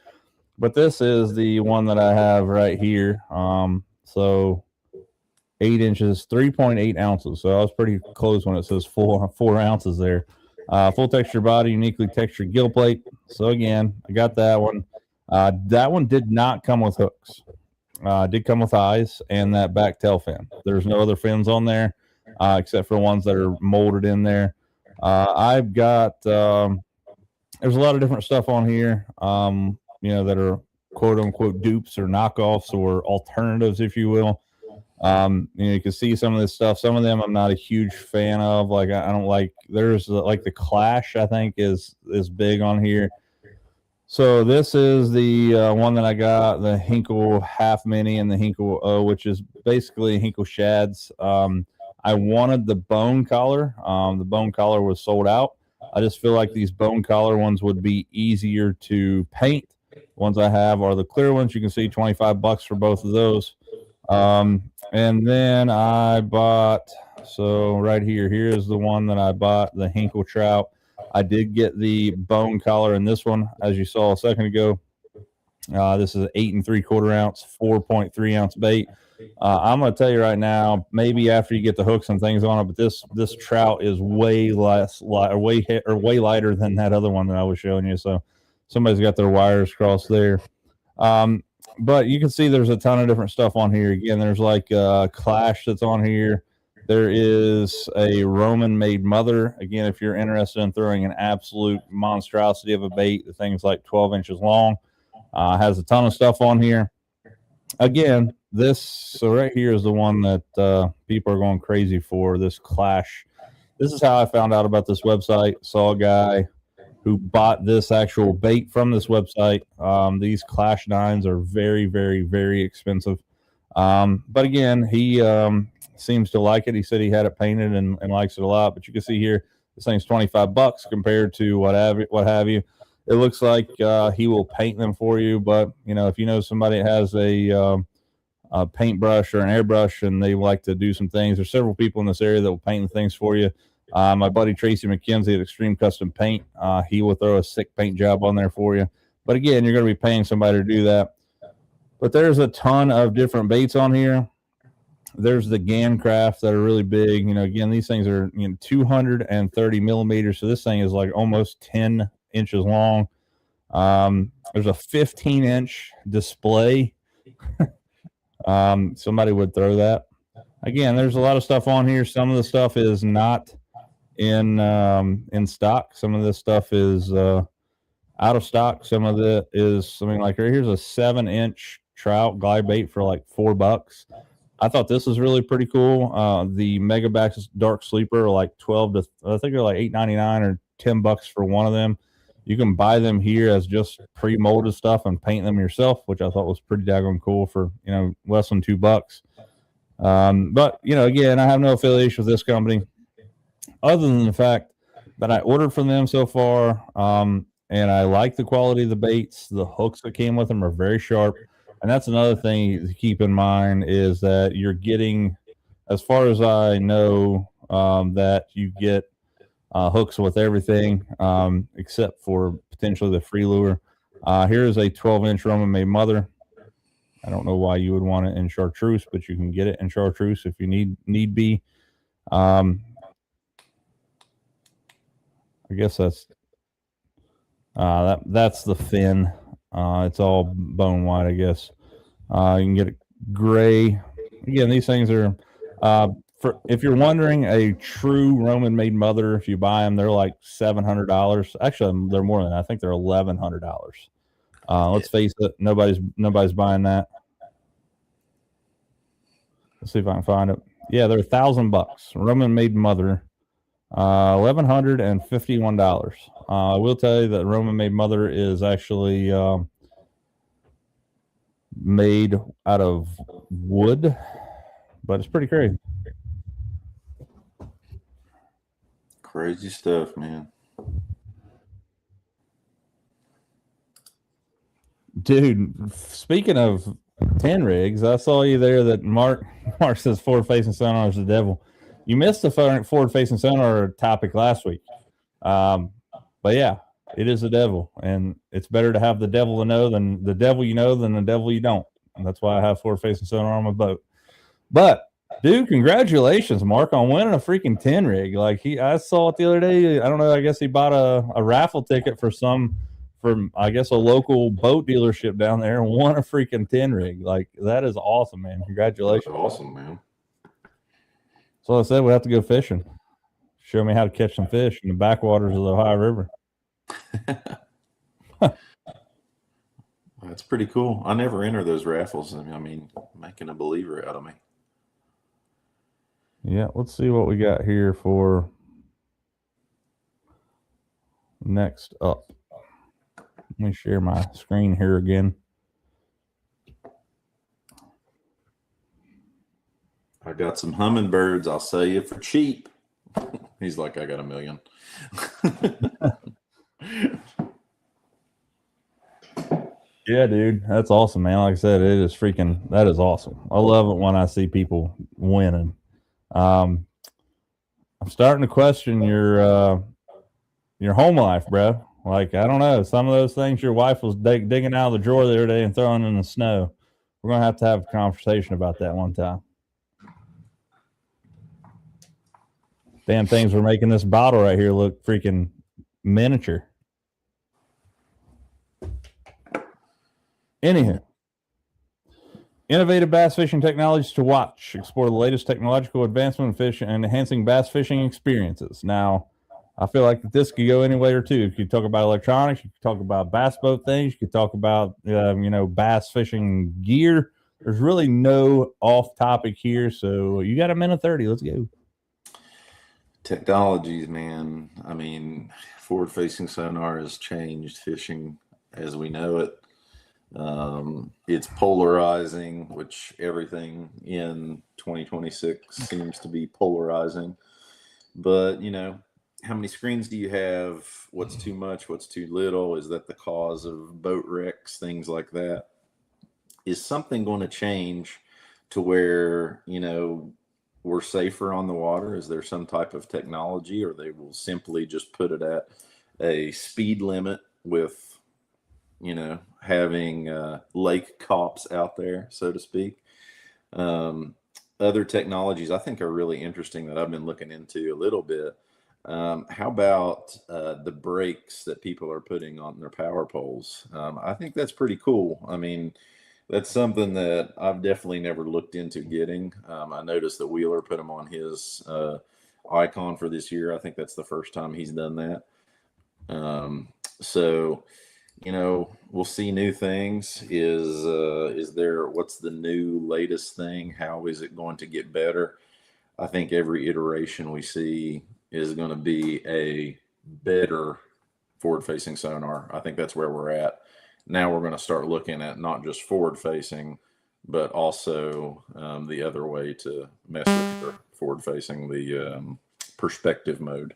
Speaker 2: But this is the one that I have right here. So 8 inches, 3.8 ounces. So I was pretty close when it says 4 ounces there. Full texture body, uniquely textured gill plate. So again, I got that one. That one did not come with hooks. Did come with eyes and that back tail fin. There's no other fins on there except for ones that are molded in there. I've got there's a lot of different stuff on here, that are quote unquote dupes or knockoffs or alternatives, if you will. You can see some of this stuff. Some of them I'm not a huge fan of. Like I don't like. There's like the Clash, I think is big on here. So this is the one that I got, the Hinkle Half Mini and the Hinkle O, which is basically Hinkle Shads. I wanted the bone collar. The bone collar was sold out. I just feel like these bone collar ones would be easier to paint. The ones I have are the clear ones. You can see $25 for both of those. And then I bought, so right here's the one that I bought, the Hinkle Trout. I did get the bone collar in this one, as you saw a second ago. This is an 8 3/4 ounce, 4.3 ounce bait. I'm going to tell you right now, maybe after you get the hooks and things on it, but this trout is way way lighter than that other one that I was showing you. So somebody's got their wires crossed there. But you can see there's a ton of different stuff on here. Again, there's like Clash that's on here. There is a Roman made mother. Again, if you're interested in throwing an absolute monstrosity of a bait, the thing's like 12 inches long. Has a ton of stuff on here. Again, so right here is the one that people are going crazy for, this Clash. This is how I found out about this website. Saw a guy who bought this actual bait from this website. These Clash 9s are very, very, very expensive. But again, he seems to like it. He said he had it painted and likes it a lot. But you can see here, this thing's $25 compared to what have you. It looks like he will paint them for you. But if you know somebody that has a paintbrush or an airbrush and they like to do some things, there's several people in this area that will paint the things for you. My buddy Tracy McKenzie at Extreme Custom Paint, he will throw a sick paint job on there for you. But again, you're going to be paying somebody to do that. But there's a ton of different baits on here. There's the Gancraft that are really big. Again, these things are 230 millimeters. So this thing is like almost 10 inches long. There's a 15-inch display. Somebody would throw that. Again, there's a lot of stuff on here. Some of the stuff is not in stock. Some of this stuff is out of stock. Some of it is something like here's a 7-inch trout glide bait for like $4. I thought this was really pretty cool. The Megabax Dark Sleeper are like I think they're like $8.99 or $10 for one of them. You can buy them here as just pre-molded stuff and paint them yourself, which I thought was pretty daggone cool for less than $2. But again, I have no affiliation with this company other than the fact that I ordered from them so far. And I like the quality of the baits. The hooks that came with them are very sharp. And that's another thing to keep in mind is that you're getting, as far as I know, that you get hooks with everything except for potentially the free lure. Here is a 12-inch Roman made mother. I don't know why you would want it in chartreuse, but you can get it in chartreuse if you need be. I guess that's the fin. It's all bone white, I guess. You can get it gray. Again, these things are if you're wondering, a true Roman made mother, if you buy them, they're like $700. Actually, they're more than that. I think they're $1,100. Let's face it, nobody's buying that. Let's see if I can find it. Yeah, they're $1,000. Roman made mother, $1,151. I will tell you that Roman made mother is actually made out of wood, but it's pretty crazy.
Speaker 3: Crazy stuff, man.
Speaker 2: Dude, speaking of 10 rigs, I saw you there that Mark says forward facing sonar is the devil. You missed the forward facing sonar topic last week. But yeah, it is the devil, and it's better to have the devil than the devil than the devil you don't. And that's why I have forward facing sonar on my boat. But dude, congratulations, Mark, on winning a freaking 10 rig. Like I saw it the other day. I don't know. I guess he bought a raffle ticket from I guess a local boat dealership down there and won a freaking 10 rig. Like that is awesome, man. Congratulations.
Speaker 3: That's awesome, man.
Speaker 2: So I said we have to go fishing. Show me how to catch some fish in the backwaters of the Ohio River.
Speaker 3: That's pretty cool. I never enter those raffles. I mean, making a believer out of me.
Speaker 2: Yeah, let's see what we got here for next up. Let me share my screen here again.
Speaker 3: I got some hummingbirds. I'll sell you for cheap. He's like, I got $1 million.
Speaker 2: Yeah, dude, that's awesome, man. Like I said, that is awesome. I love it when I see people winning. I'm starting to question your home life, bro. Like, I don't know, some of those things your wife was digging out of the drawer the other day and throwing in the snow. We're gonna have to have a conversation about that one time. Damn things were making this bottle right here look freaking miniature. Anywho, innovative bass fishing technologies to watch. Explore the latest technological advancement in fishing and enhancing bass fishing experiences. Now, I feel like this could go anywhere too. You could talk about electronics. You could talk about bass boat things. You could talk about bass fishing gear. There's really no off topic here. So you got a minute 30. Let's go.
Speaker 3: Technologies, man. I mean, forward-facing sonar has changed fishing as we know it. It's polarizing, which everything in 2026 seems to be polarizing. But, how many screens do you have? What's too much? What's too little? Is that the cause of boat wrecks? Things like that. Is something going to change to where, we're safer on the water? Is there some type of technology, or they will simply just put it at a speed limit with, having lake cops out there, so to speak? Other technologies I think are really interesting that I've been looking into a little bit. How about the brakes that people are putting on their power poles? I think that's pretty cool. I mean, that's something that I've definitely never looked into getting. I noticed that Wheeler put them on his icon for this year. I think that's the first time he's done that. So, we'll see new things. What's the new latest thing? How is it going to get better? I think every iteration we see is going to be a better forward-facing sonar. I think that's where we're at. Now we're going to start looking at not just forward-facing, but also the other way to mess with your forward-facing, the perspective mode.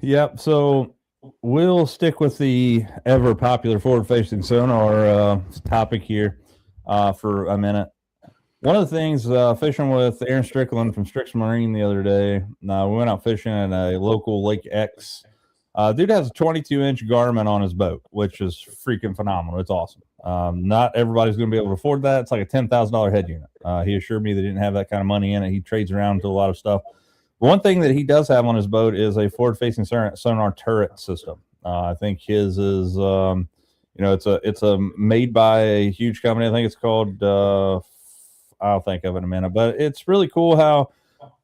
Speaker 2: Yep. So we'll stick with the ever popular forward-facing sonar topic here for a minute. One of the things, fishing with Aaron Strickland from Strix Marine the other day, we went out fishing at a local Lake X. Dude has a 22-inch Garmin on his boat, which is freaking phenomenal. It's awesome. Not everybody's going to be able to afford that. It's like a $10,000 head unit. He assured me they didn't have that kind of money in it. He trades around to a lot of stuff. But one thing that he does have on his boat is a forward-facing sonar turret system. I think his is, it's a made by a huge company. I think it's called, I'll think of it in a minute. But it's really cool how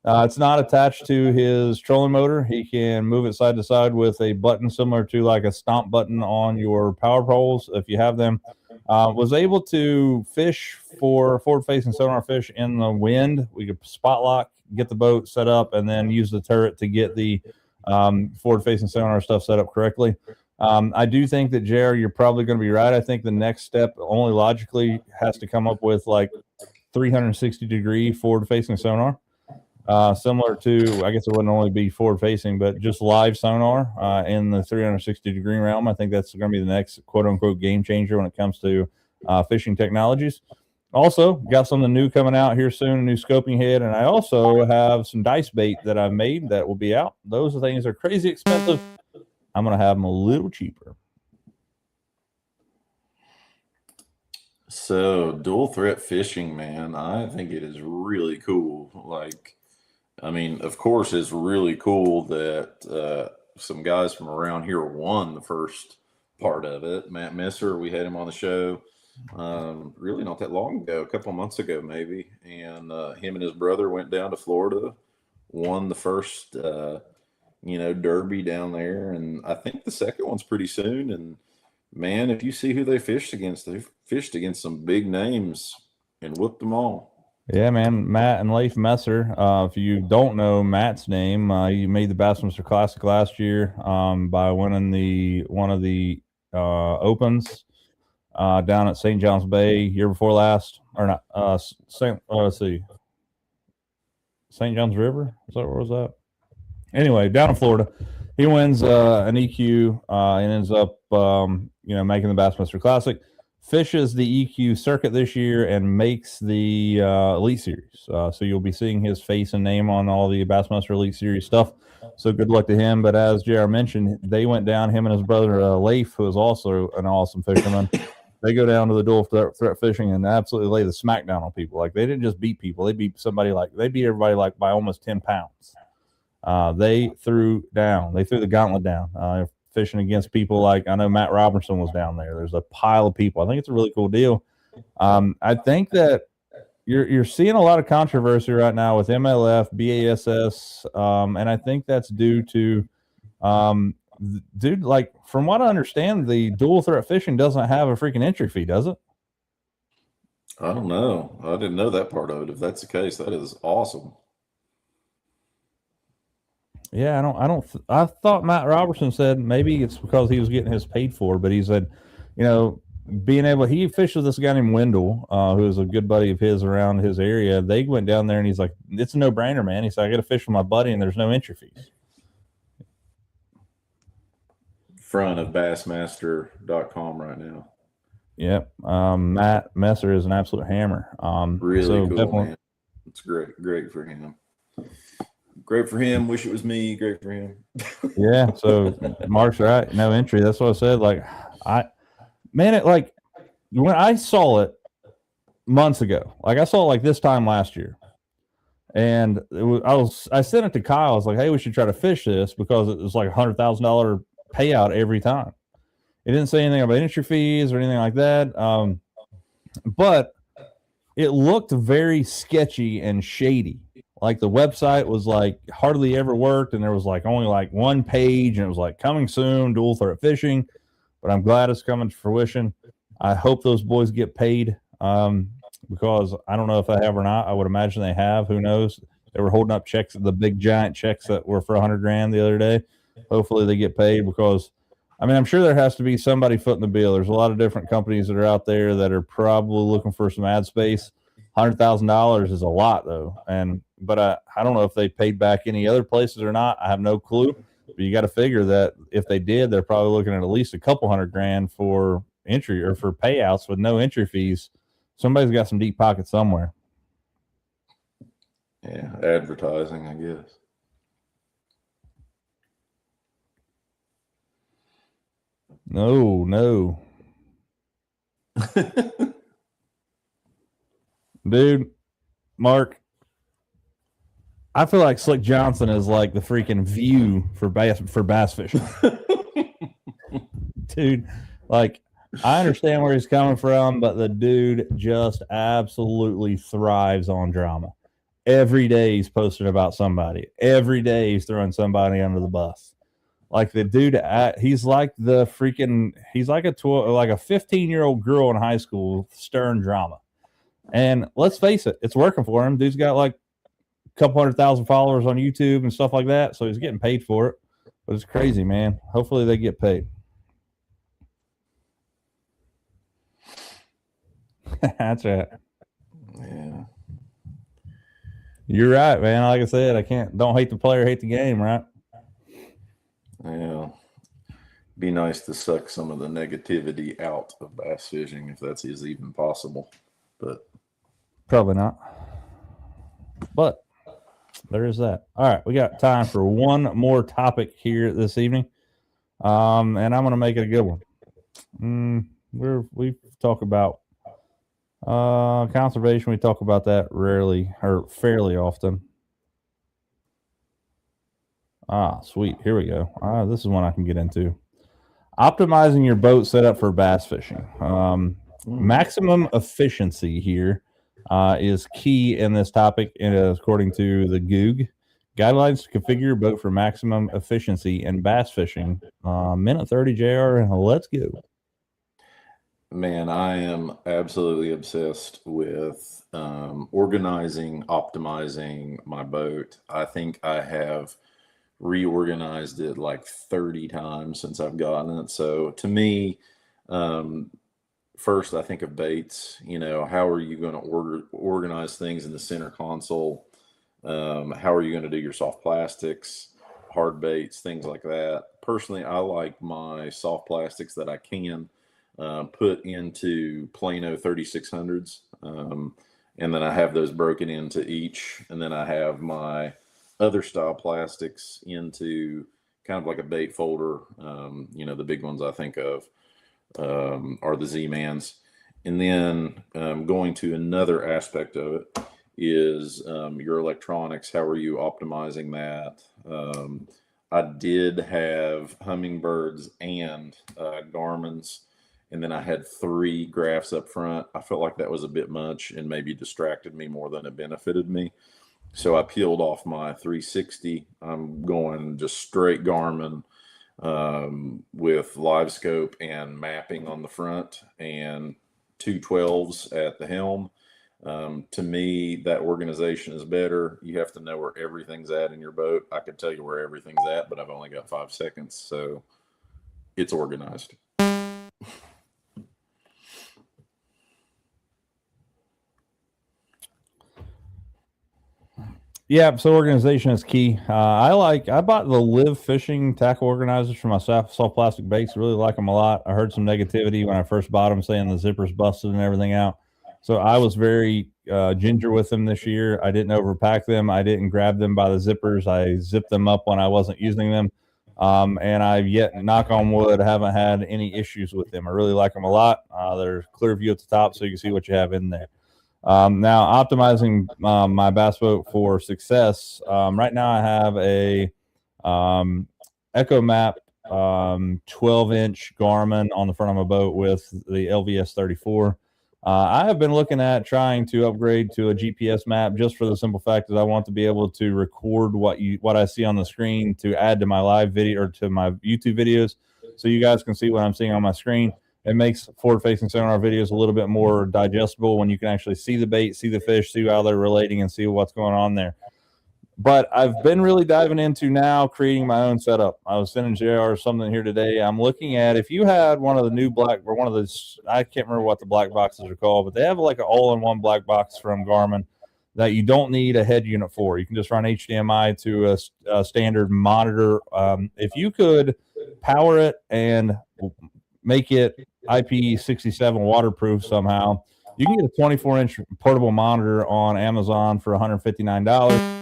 Speaker 2: it's not attached to his trolling motor. He can move it side to side with a button similar to like a stomp button on your power poles, if you have them. Was able to fish for forward-facing sonar fish in the wind. We could spot lock, get the boat set up, and then use the turret to get the forward-facing sonar stuff set up correctly. I do think that, JR, you're probably going to be right. I think the next step only logically has to come up with like 360-degree forward-facing sonar. Similar to, I guess it wouldn't only be forward-facing, but just live sonar in the 360-degree realm. I think that's going to be the next quote-unquote game changer when it comes to fishing technologies. Also, got something new coming out here soon, a new scoping head, and I also have some dice bait that I've made that will be out. Those things are crazy expensive. I'm going to have them a little cheaper.
Speaker 3: So, dual threat fishing, man, I think it is really cool. Like, I mean, of course, it's really cool that some guys from around here won the first part of it. Matt Messer, we had him on the show really not that long ago, a couple months ago maybe, and him and his brother went down to Florida, won the first derby down there, and I think the second one's pretty soon. And man, if you see who they fished against some big names and whooped them all.
Speaker 2: Yeah, man, Matt and Leif Messer. If you don't know Matt's name, he made the Bassmaster Classic last year by winning one of the opens down at St. John's Bay year before last, or not? Let's see, St. John's River. Is that where was that? Anyway, down in Florida, he wins an EQ and ends up making the Bassmaster Classic. Fishes the EQ circuit this year and makes the Elite Series. So you'll be seeing his face and name on all the Bassmaster Elite Series stuff. So good luck to him. But as JR mentioned, they went down, him and his brother Leif, who is also an awesome fisherman. They go down to the dual threat fishing and absolutely lay the smackdown on people. Like, they didn't just beat people. They beat everybody like by almost 10 pounds. They threw the gauntlet down. Fishing against people like, I know Matt Robertson was down there. There's a pile of people. I think it's a really cool deal. I think that you're seeing a lot of controversy right now with MLF, BASS, and I think that's due to, like, from what I understand, the dual threat fishing doesn't have a freaking entry fee, does it?
Speaker 3: I don't know. I didn't know that part of it. If that's the case, that is awesome.
Speaker 2: Yeah, I thought Matt Robertson said maybe it's because he was getting his paid for, but he said, he fished with this guy named Wendell, who is a good buddy of his around his area. They went down there and he's like, it's a no brainer, man. He said, I got to fish with my buddy and there's no entry fees.
Speaker 3: Front of Bassmaster.com right now.
Speaker 2: Yep. Matt Messer is an absolute hammer.
Speaker 3: Really cool, man. It's great for him. Great for him. Wish it was me. Great for him.
Speaker 2: Yeah. So Mark's right. No entry. That's what I said. Like, when I saw it months ago, like I saw it like this time last year, and I sent it to Kyle. I was like, hey, we should try to fish this because it was like $100,000 payout every time. It didn't say anything about entry fees or anything like that. But it looked very sketchy and shady. Like, the website was like hardly ever worked, and there was like only like one page, and it was like coming soon, dual threat fishing. But I'm glad it's coming to fruition. I hope those boys get paid because I don't know if they have or not. I would imagine they have. Who knows? They were holding up checks, the big giant checks that were for $100,000 the other day. Hopefully they get paid because, I'm sure there has to be somebody footing the bill. There's a lot of different companies that are out there that are probably looking for some ad space. $100,000 is a lot, though. But I don't know if they paid back any other places or not. I have no clue. But you got to figure that if they did, they're probably looking at least a couple $100,000 for entry or for payouts with no entry fees. Somebody's got some deep pockets somewhere.
Speaker 3: Yeah, advertising, I guess.
Speaker 2: No. Dude, Mark, I feel like Slick Johnson is like the freaking View for bass fishing. Dude, like, I understand where he's coming from, but the dude just absolutely thrives on drama. Every day he's posting about somebody. Every day he's throwing somebody under the bus. Like, the dude, he's like a 15-year-old girl in high school stirring drama. And let's face it, it's working for him. Dude's got like a couple 100,000 followers on YouTube and stuff like that, so he's getting paid for it. But it's crazy, man. Hopefully they get paid. That's right.
Speaker 3: Yeah.
Speaker 2: You're right, man. Like I said, don't hate the player, hate the game, right?
Speaker 3: Yeah. Be nice to suck some of the negativity out of bass fishing if that's even possible. But
Speaker 2: probably not. But there is that. All right, we got time for one more topic here this evening. And I'm going to make it a good one. We talk about conservation. We talk about that rarely or fairly often. Sweet. Here we go. This is one I can get into. Optimizing your boat setup for bass fishing. Maximum efficiency here is key in this topic, according to the Goog. Guidelines to configure your boat for maximum efficiency in bass fishing. Minute 30, JR. Let's go.
Speaker 3: Man, I am absolutely obsessed with organizing, optimizing my boat. I think I have reorganized it like 30 times since I've gotten it. So to me, um, first I think of baits. How are you going to organize things in the center console? How are you going to do your soft plastics, hard baits, things like that? Personally, I like my soft plastics that I can put into Plano 3600s. And then I have those broken into each. And then I have my other style plastics into kind of like a bait folder. The big ones I think of are the Z-Mans. And then going to another aspect of it is your electronics. How are you optimizing that? I did have Humminbirds and Garmin's, and then I had 3 graphs up front. I felt like that was a bit much and maybe distracted me more than it benefited me. So I peeled off my 360. I'm going just straight Garmin with live scope and mapping on the front and 212s at the helm. To me, that organization is better. You have to know where everything's at in your boat. I could tell you where everything's at, but I've only got 5 seconds, so it's organized.
Speaker 2: Yeah, so organization is key. I bought the Live Fishing tackle organizers for my soft plastic baits. Really like them a lot. I heard some negativity when I first bought them, saying the zippers busted and everything out. So I was very ginger with them this year. I didn't overpack them. I didn't grab them by the zippers. I zipped them up when I wasn't using them. And I've yet, knock on wood, haven't had any issues with them. I really like them a lot. They're clear view at the top, so you can see what you have in there. Now, optimizing my bass boat for success. Right now, I have a EchoMap 12-inch Garmin on the front of my boat with the LVS 34. I have been looking at trying to upgrade to a GPS map just for the simple fact that I want to be able to record what I see on the screen to add to my live video or to my YouTube videos, so you guys can see what I'm seeing on my screen. It makes forward-facing sonar videos a little bit more digestible when you can actually see the bait, see the fish, see how they're relating, and see what's going on there. But I've been really diving into now creating my own setup. I was sending JR something here today. I'm looking at, if you had one of the new black, or one of those, I can't remember what the black boxes are called, but they have like an all-in-one black box from Garmin that you don't need a head unit for. You can just run HDMI to a standard monitor. If you could power it and make it IP67 waterproof somehow, you can get a 24-inch portable monitor on Amazon for $159.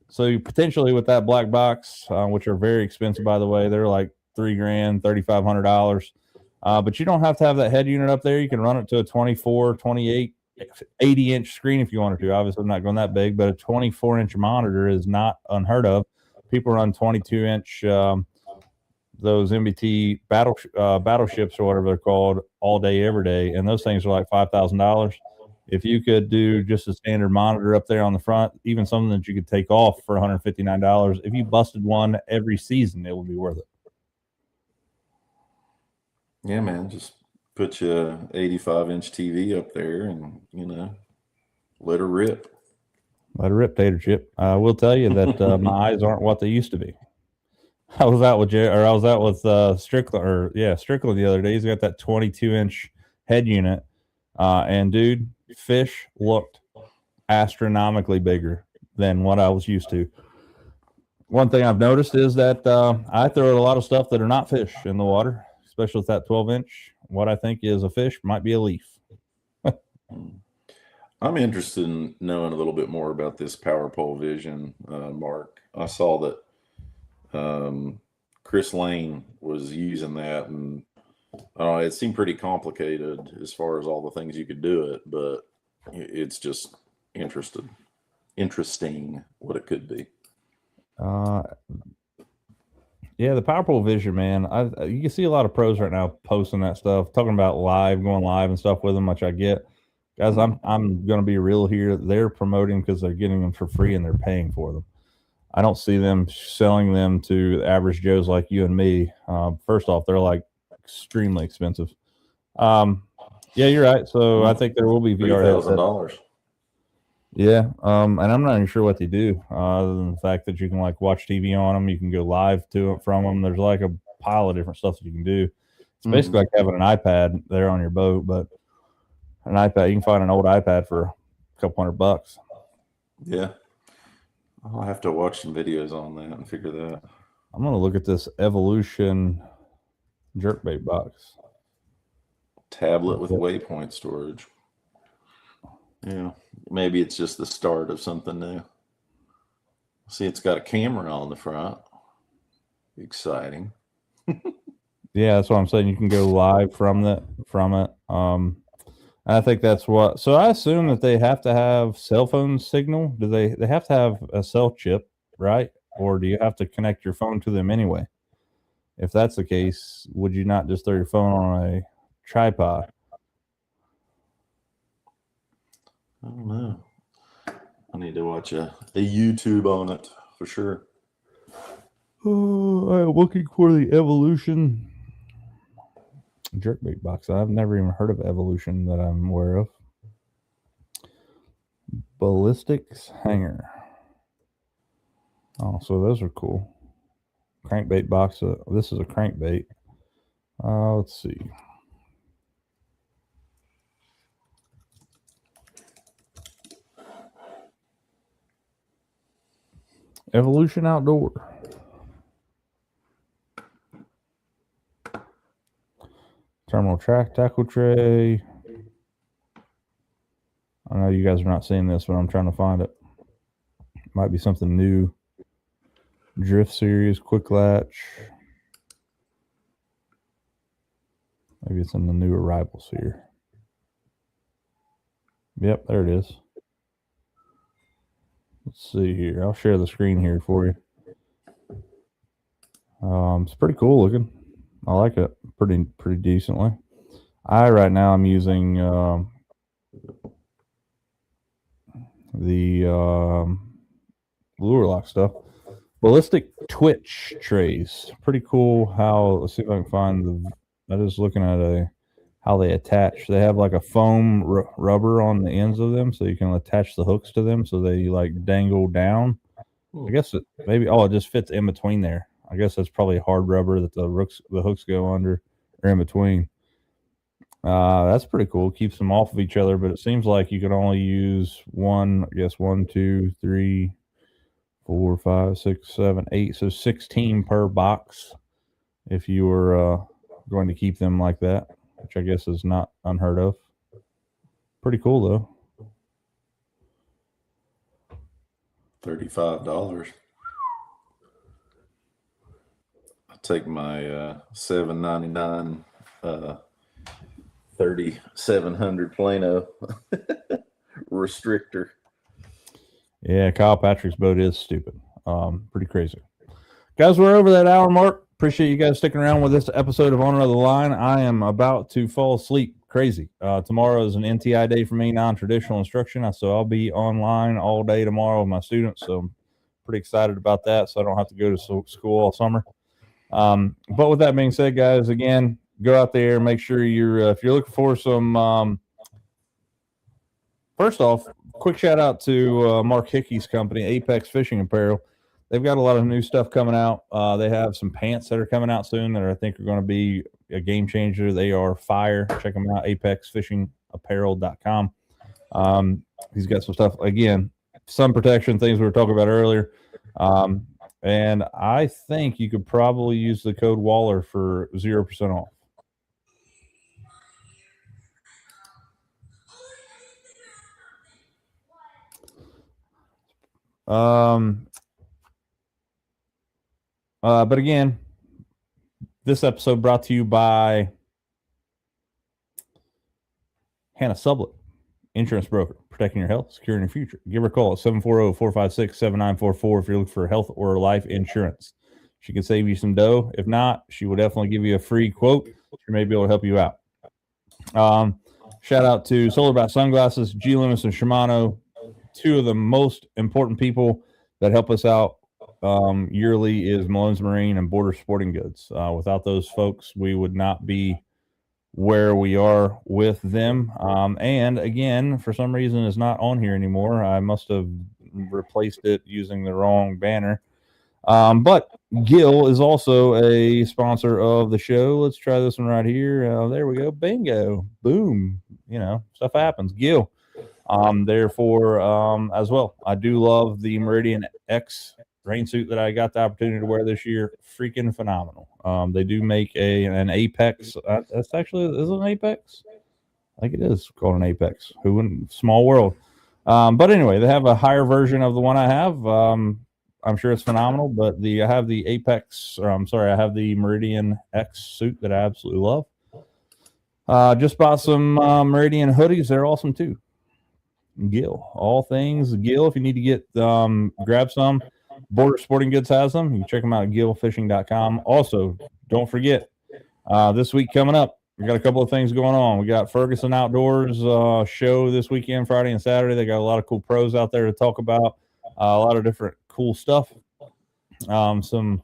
Speaker 2: So you potentially, with that black box, which are very expensive, by the way, they're like $3,000, $3,500. But you don't have to have that head unit up there. You can run it to a 24, 28, 80-inch screen if you wanted to. Obviously, I'm not going that big, but a 24-inch monitor is not unheard of. People run 22-inch those MBT battleships or whatever they're called all day, every day, and those things are like $5,000. If you could do just a standard monitor up there on the front, even something that you could take off for $159, if you busted one every season, it would be worth it.
Speaker 3: Yeah, man, just put your 85-inch TV up there and, let her rip.
Speaker 2: Let her rip, Tater Chip. I will tell you that my eyes aren't what they used to be. I was out with Strickland the other day. He's got that 22-inch head unit, and dude, fish looked astronomically bigger than what I was used to. One thing I've noticed is that I throw a lot of stuff that are not fish in the water, especially with that 12-inch. What I think is a fish might be a leaf.
Speaker 3: I'm interested in knowing a little bit more about this Power Pole Vision, Mark. I saw that Chris Lane was using that, and it seemed pretty complicated as far as all the things you could do it, but it's just interesting what it could be.
Speaker 2: Yeah, the Power Pole Vision, man. You can see a lot of pros right now posting that stuff, talking about going live and stuff with them, which I get. Guys, I'm going to be real here. They're promoting because they're getting them for free and they're paying for them. I don't see them selling them to the average Joes like you and me. First off, they're like extremely expensive. Yeah, you're right. So I think there will be VR headsets.
Speaker 3: $3,000.
Speaker 2: Yeah, and I'm not even sure what they do, other than the fact that you can like watch TV on them. You can go live to it from them. There's like a pile of different stuff that you can do. It's basically like having an iPad there on your boat, but an iPad, you can find an old iPad for a couple $100.
Speaker 3: Yeah. I'll have to watch some videos on that and figure that.
Speaker 2: I'm gonna look at this Evolution jerkbait box.
Speaker 3: Tablet with waypoint storage. Yeah. Maybe it's just the start of something new. See, it's got a camera on the front. Exciting.
Speaker 2: Yeah, that's what I'm saying. You can go live from it. I think that's what. So I assume that they have to have cell phone signal. Do they have to have a cell chip, right? Or do you have to connect your phone to them anyway? If that's the case, would you not just throw your phone on a tripod?
Speaker 3: I don't know. I need to watch a YouTube on it for sure.
Speaker 2: Oh, I'm looking for the Evolution jerkbait box. I've never even heard of Evolution that I'm aware of. Ballistics hanger. Oh, so those are cool. Crankbait box. This is a crankbait. Let's see. Evolution Outdoor. Terminal track tackle tray. I know you guys are not seeing this, but I'm trying to find it. Might be something new. Drift series, quick latch. Maybe it's in the new arrivals here. Yep, there it is. Let's see here. I'll share the screen here for you. It's pretty cool looking. I like it pretty decently. Right now I'm using the lure lock stuff. Ballistic twitch trays. Pretty cool how, let's see if I can find I'm just looking at how they attach. They have like a foam rubber on the ends of them, so you can attach the hooks to them so they like dangle down. I guess it just fits in between there. I guess that's probably hard rubber that the hooks go under or in between. That's pretty cool. Keeps them off of each other, but it seems like you can only use 1, 2, 3, 4, 5, 6, 7, 8. So 16 per box if you were going to keep them like that, which I guess is not unheard of. Pretty cool though.
Speaker 3: $35. I'll take my $7.99 3700 Plano restrictor.
Speaker 2: Yeah, Kyle Patrick's boat is stupid. Pretty crazy. Guys, we're over that hour mark. Appreciate you guys sticking around with this episode of Owner of the Line. I am about to fall asleep. Crazy. Tomorrow is an NTI day for me, non-traditional instruction. So I'll be online all day tomorrow with my students. So I'm pretty excited about that. So I don't have to go to school all summer. But with that being said, guys, again, go out there, make sure if you're looking for some, first off, quick shout out to Mark Hickey's company, Apex Fishing Apparel. They've got a lot of new stuff coming out. They have some pants that are coming out soon that I think are going to be a game changer. They are fire. Check them out, apexfishingapparel.com. He's got some stuff, again, sun protection, things we were talking about earlier. And I think you could probably use the code Waller for 0% off. But again, this episode brought to you by Hannah Sublett, insurance broker, protecting your health, securing your future. Give her a call at 740-456-7944 if you're looking for health or life insurance. She can save you some dough. If not, she will definitely give you a free quote. She may be able to help you out. Shout out to Solar Bat Sunglasses, G. Loomis, and Shimano, two of the most important people that help us out yearly is Malone's Marine and Border Sporting Goods. Without those folks, we would not be where we are with them. And again, for some reason, it's not on here anymore. I must have replaced it using the wrong banner. But Gill is also a sponsor of the show. Let's try this one right here. There we go. Bingo. Boom. You know, stuff happens. Gill. Therefore, as well, I do love the Meridian X rain suit that I got the opportunity to wear this year. Freaking phenomenal. They do make an Apex. That's actually, is it an Apex? I think it is called an Apex. Who wouldn't? Small world. But anyway, they have a higher version of the one I have. I'm sure it's phenomenal, but I have the Apex, or I'm sorry, I have the Meridian X suit that I absolutely love. Just bought some Meridian hoodies. They're awesome too. Gill, all things Gill. If you need to get grab some, Border Sporting Goods has them. You can check them out at gillfishing.com. Also, don't forget, this week coming up, we got a couple of things going on. We got Ferguson Outdoors show this weekend, Friday and Saturday. They got a lot of cool pros out there to talk about, a lot of different cool stuff. Some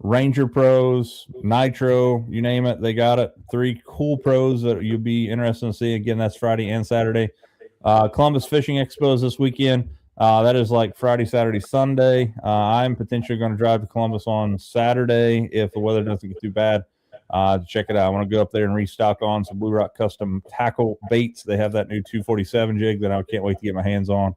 Speaker 2: Ranger pros, Nitro, you name it, they got it. 3 cool pros that you'll be interested in seeing. Again, that's Friday and Saturday. Columbus Fishing Expo is this weekend. That is like Friday, Saturday, Sunday. I'm potentially going to drive to Columbus on Saturday if the weather doesn't get too bad. Check it out. I want to go up there and restock on some Blue Rock custom tackle baits. They have that new 247 jig that I can't wait to get my hands on.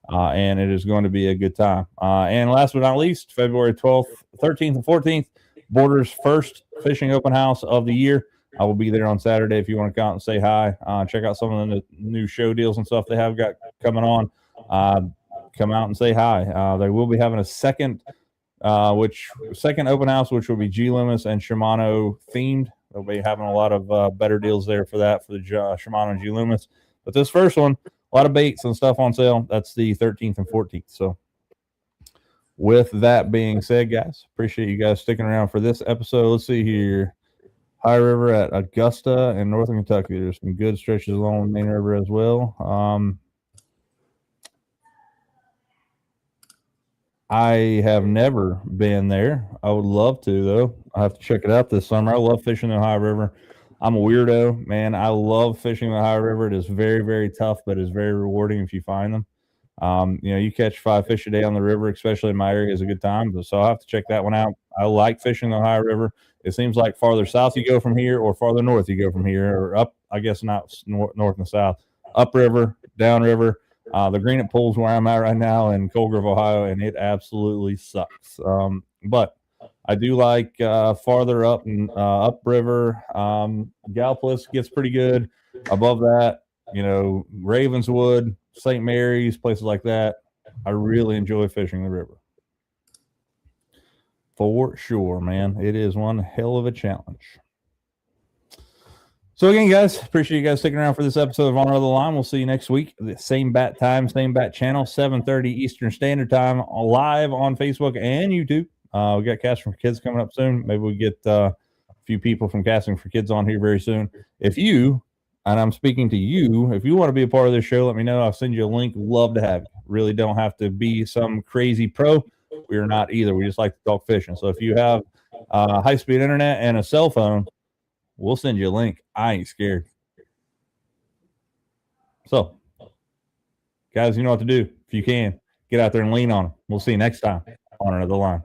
Speaker 2: And it is going to be a good time. And last but not least, February 12th, 13th, and 14th, Border's first fishing open house of the year. I will be there on Saturday if you want to come out and say hi. Check out some of the new show deals and stuff they have got coming on. Come out and say hi. They will be having a second open house, which will be G Loomis and Shimano themed. They'll be having a lot of better deals there for that, for the Shimano and G Loomis. But this first one, a lot of baits and stuff on sale. That's the 13th and 14th. So with that being said, guys, appreciate you guys sticking around for this episode. Let's see here. High River at Augusta and Northern Kentucky. There's some good stretches along the main river as well. I have never been there. I would love to, though. I have to check it out this summer. I love fishing the High River. I'm a weirdo, man. I love fishing the High River. It is very, very tough, but it's very rewarding if you find them. You catch 5 fish a day on the river, especially in my area, is a good time. So I'll have to check that one out. I like fishing the High River. It seems like farther south you go from here, or farther north you go from here, or up, I guess not north and south, upriver, downriver. The Greenup Pool's where I'm at right now in Cold Grove, Ohio, and it absolutely sucks. But I do like farther up and upriver. Gallipolis gets pretty good. Above that, Ravenswood, St. Mary's, places like that. I really enjoy fishing the river. For sure, man. It is one hell of a challenge. So again, guys, appreciate you guys sticking around for this episode of On the Line. We'll see you next week. The same bat time, same bat channel, 7:30 Eastern Standard Time, live on Facebook and YouTube. We got Casting for Kids coming up soon. Maybe we get a few people from Casting for Kids on here very soon. If you, and I'm speaking to you, if you want to be a part of this show, let me know. I'll send you a link. Love to have you. Really don't have to be some crazy pro. We are not either. We just like to talk fishing. So if you have high-speed internet and a cell phone, we'll send you a link. I ain't scared. So, guys, you know what to do. If you can, get out there and lean on them. We'll see you next time on Another Line.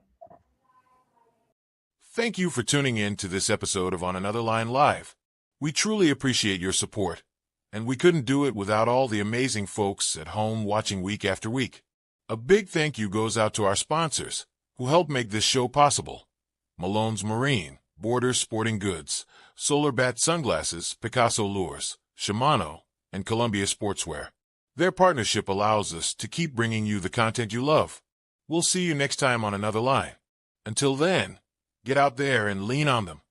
Speaker 4: Thank you for tuning in to this episode of On Another Line Live. We truly appreciate your support, and we couldn't do it without all the amazing folks at home watching week after week. A big thank you goes out to our sponsors, who help make this show possible. Malone's Marine, Border Sporting Goods, Solar Bat Sunglasses, Picasso Lures, Shimano, and Columbia Sportswear. Their partnership allows us to keep bringing you the content you love. We'll see you next time on Another Line. Until then, get out there and lean on them.